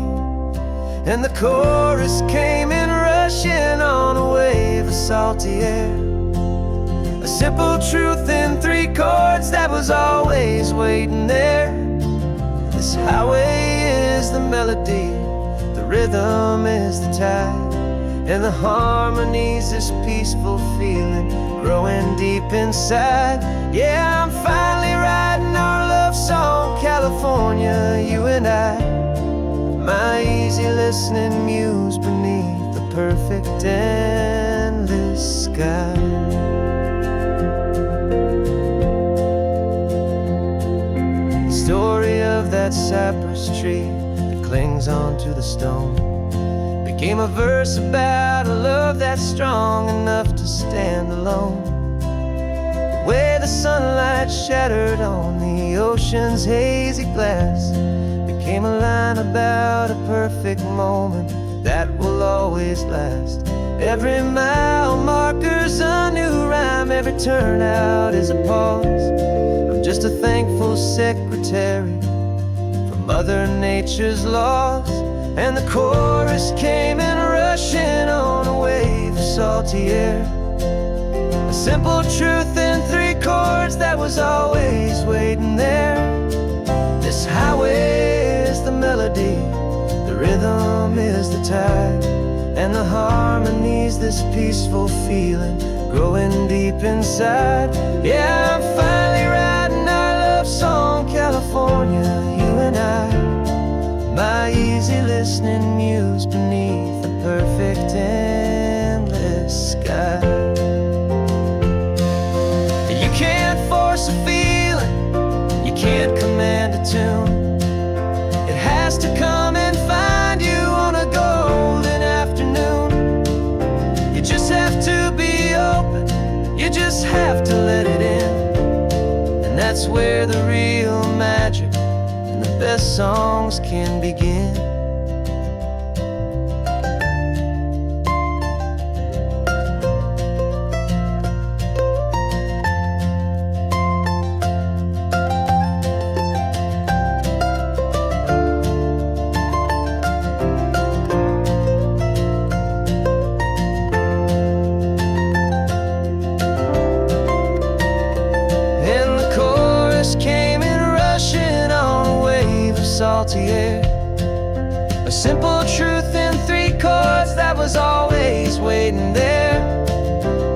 And the chorus came in rushing on a wave of salty air, a simple truth in 3 chords that was always waiting there. This highway is the melody, the rhythm is the tide, and the harmony's this peaceful feeling growing deep inside. Yeah, I'm finally writing our love song, California, you and I, my easy listening muse beneath the perfect endless sky. The story of that cypress tree that clings onto the stone became a verse about a love that's strong enough to stand alone. The way the sunlight shattered on the ocean's hazy glass became a line about a perfect moment that will always last. Every mile marker's a new rhyme, every turnout is a pause. I'm just a thankful secretary for Mother Nature's laws. And the chorus came in rushing on a wave of salty air, a simple truth in 3 chords that was always waiting there. This highway is the melody, the rhythm is the tide, and the harmony's this peaceful feeling growing deep inside. Yeah, I'm finally writing our love song, California, you and I, my easy listening muse beneath the perfect endless sky. You can't force a feeling, you can't command a tune. It has to come and find you on a golden afternoon. You just have to be open, you just have to let it in, and that's where the real magic, the best songs can begin. And the chorus came in rushing on a wave of salty air, a simple truth in 3 chords that was always waiting there.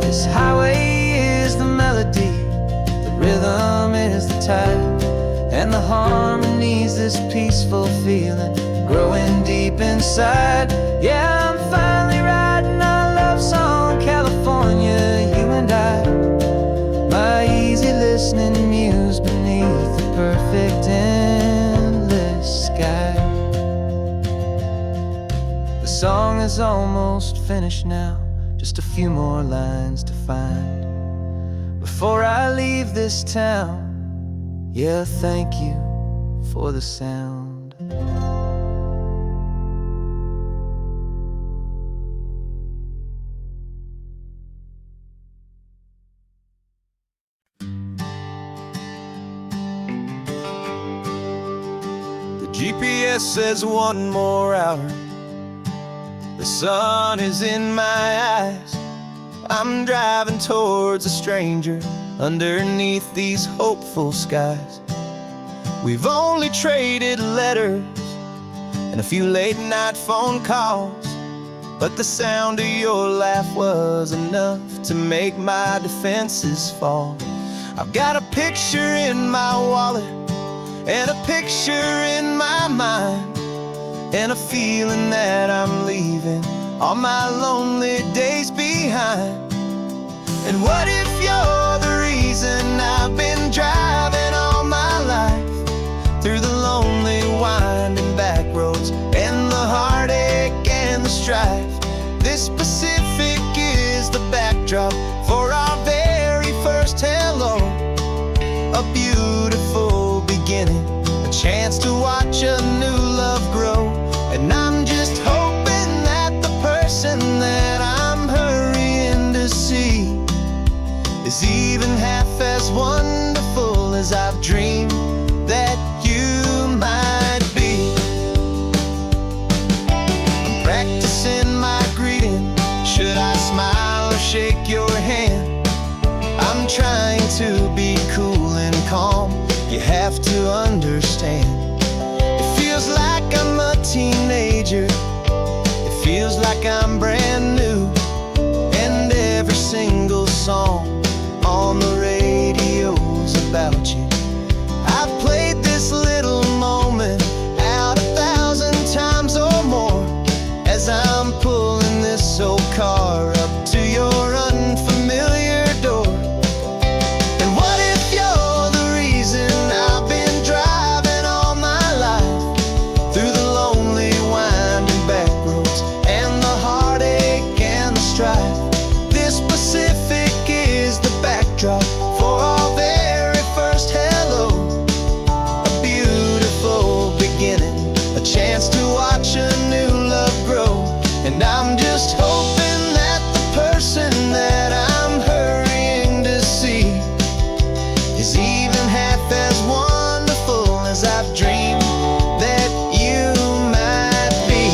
This highway is the melody, the rhythm is the this peaceful feeling growing deep inside. Yeah, I'm finally writing our love song, California, you and I. My easy listening muse beneath the perfect endless sky. The song is almost finished now, just a few more lines to find before I leave this town. Yeah, thank you for the sound. The GPS says 1 more hour. The sun is in my eyes. I'm driving towards a stranger underneath these hopeful skies. We've only traded letters and a few late night phone calls, but the sound of your laugh was enough to make my defenses fall. I've got a picture in my wallet and a picture in my mind, and a feeling that I'm leaving all my lonely days behind. And what if you're the reason I've been driving all my life, through the lonely winding back roads and the heartache and the strife? This Pacific is the backdrop for our very first hello. A beautiful beginning, a chance to watch a new love grow. And I'm just hoping that the person that I'm hurrying to see is even half as wonderful as I've dreamed that you might be. I'm practicing my greeting. Should I smile or shake your hand? I'm trying to be cool and calm. You have to understand. It feels like I'm a teenager. It feels like I'm brand new. And every single song on the radio's about you. I've played this little moment out 1,000 times or more, as I'm pulling this old car up to your unfamiliar door. And what if you're the reason I've been driving all my life, through the lonely winding back roads and the heartache and the strife? This Pacific is the backdrop for our very first hello. A beautiful beginning, a chance to watch a new love grow. And I'm just hoping that the person that I'm hurrying to see is even half as wonderful as I've dreamed that you might be.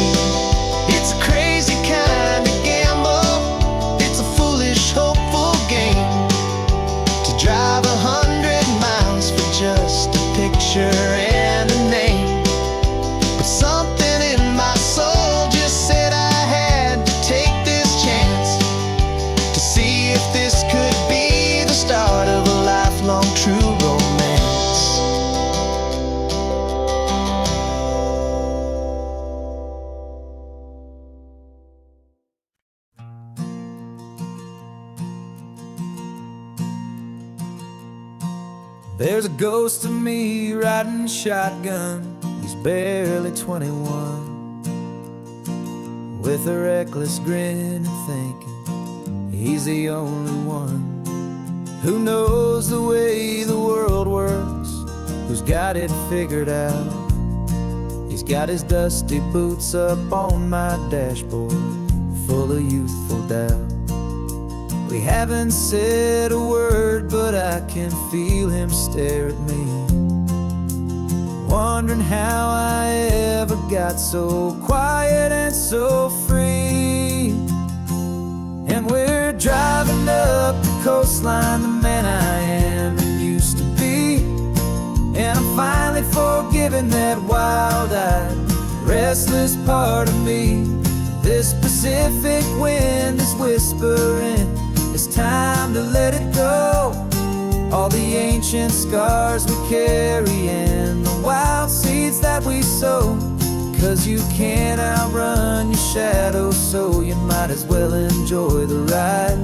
It's a crazy kind of gamble. It's a foolish, hopeful game to drive 100 miles for just a picture and a name. But something in my soul just said I had to take this chance, to see if this could be the start of a lifelong true romance. There's a ghost of me riding shotgun. He's barely 21, with a reckless grin and thinking he's the only one who knows the way the world works, who's got it figured out. He's got his dusty boots up on my dashboard, full of youthful doubt. We haven't said a word, but I can feel him stare at me, wondering how I ever got so quiet and so free. And we're driving up the coastline, the man I am and used to be. And I'm finally forgiving that wild-eyed, restless part of me. This Pacific wind is whispering, it's time to let it go. all the ancient scars we carry and the wild seeds that we sow. 'Cause you can't outrun your shadow, so you might as well enjoy the ride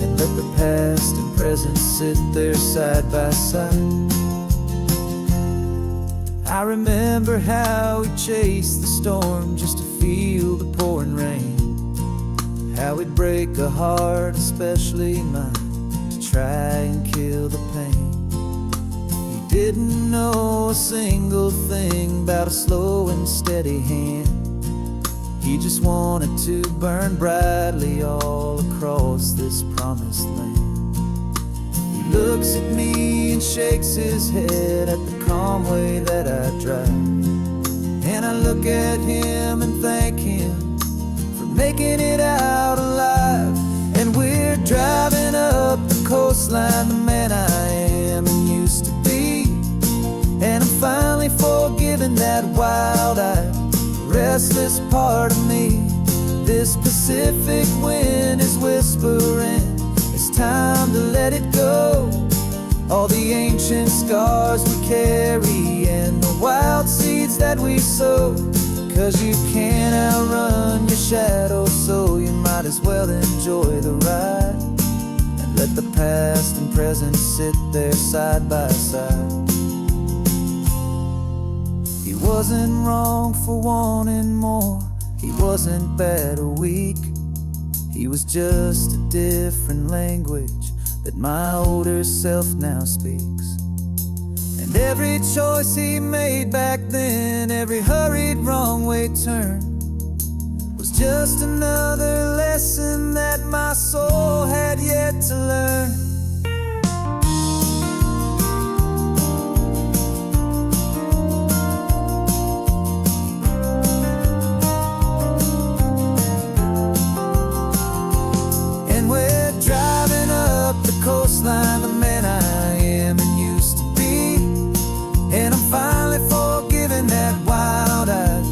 and let the past and present sit there side by side. I remember how we chased the storm just to feel the pouring rain, how we'd break a heart, especially mine, to try and kill the pain. He didn't know a single thing about a slow and steady hand. He just wanted to burn brightly all across this promised land. He looks at me and shakes his head at the calm way that I drive, and I look at him and thank him for making it out alive. And we're driving up the coastline, the man I am and used to be, and I'm finally forgiving that wild-eyed, restless part of me. This Pacific wind is whispering, it's time to let it go. All the ancient scars we carry and the wild seeds that we sow. 'Cause you can't outrun your shadow, so you might as well enjoy the ride and let the past and present sit there side by side. He wasn't wrong for wanting more, he wasn't bad or weak. He was just a different language that my older self now speaks. And every choice he made back then, every hurried wrong way turn, was just another lesson that my soul had yet to learn. Coastline, the man I am and used to be, and I'm finally forgiving that wild-eyed,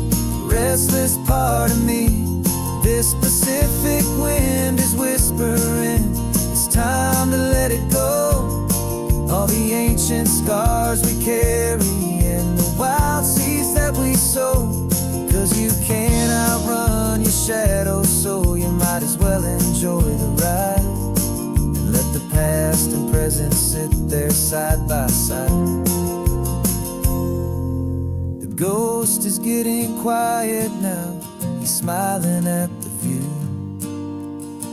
restless part of me. This Pacific wind is whispering, it's time to let it go. All the ancient scars we carry and the wild seeds that we sow. 'Cause you can't outrun your shadow, so you might as well enjoy the ride. Let the past and present sit there side by side. The ghost is getting quiet now, he's smiling at the view.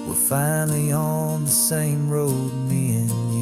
We're finally on the same road, me and you.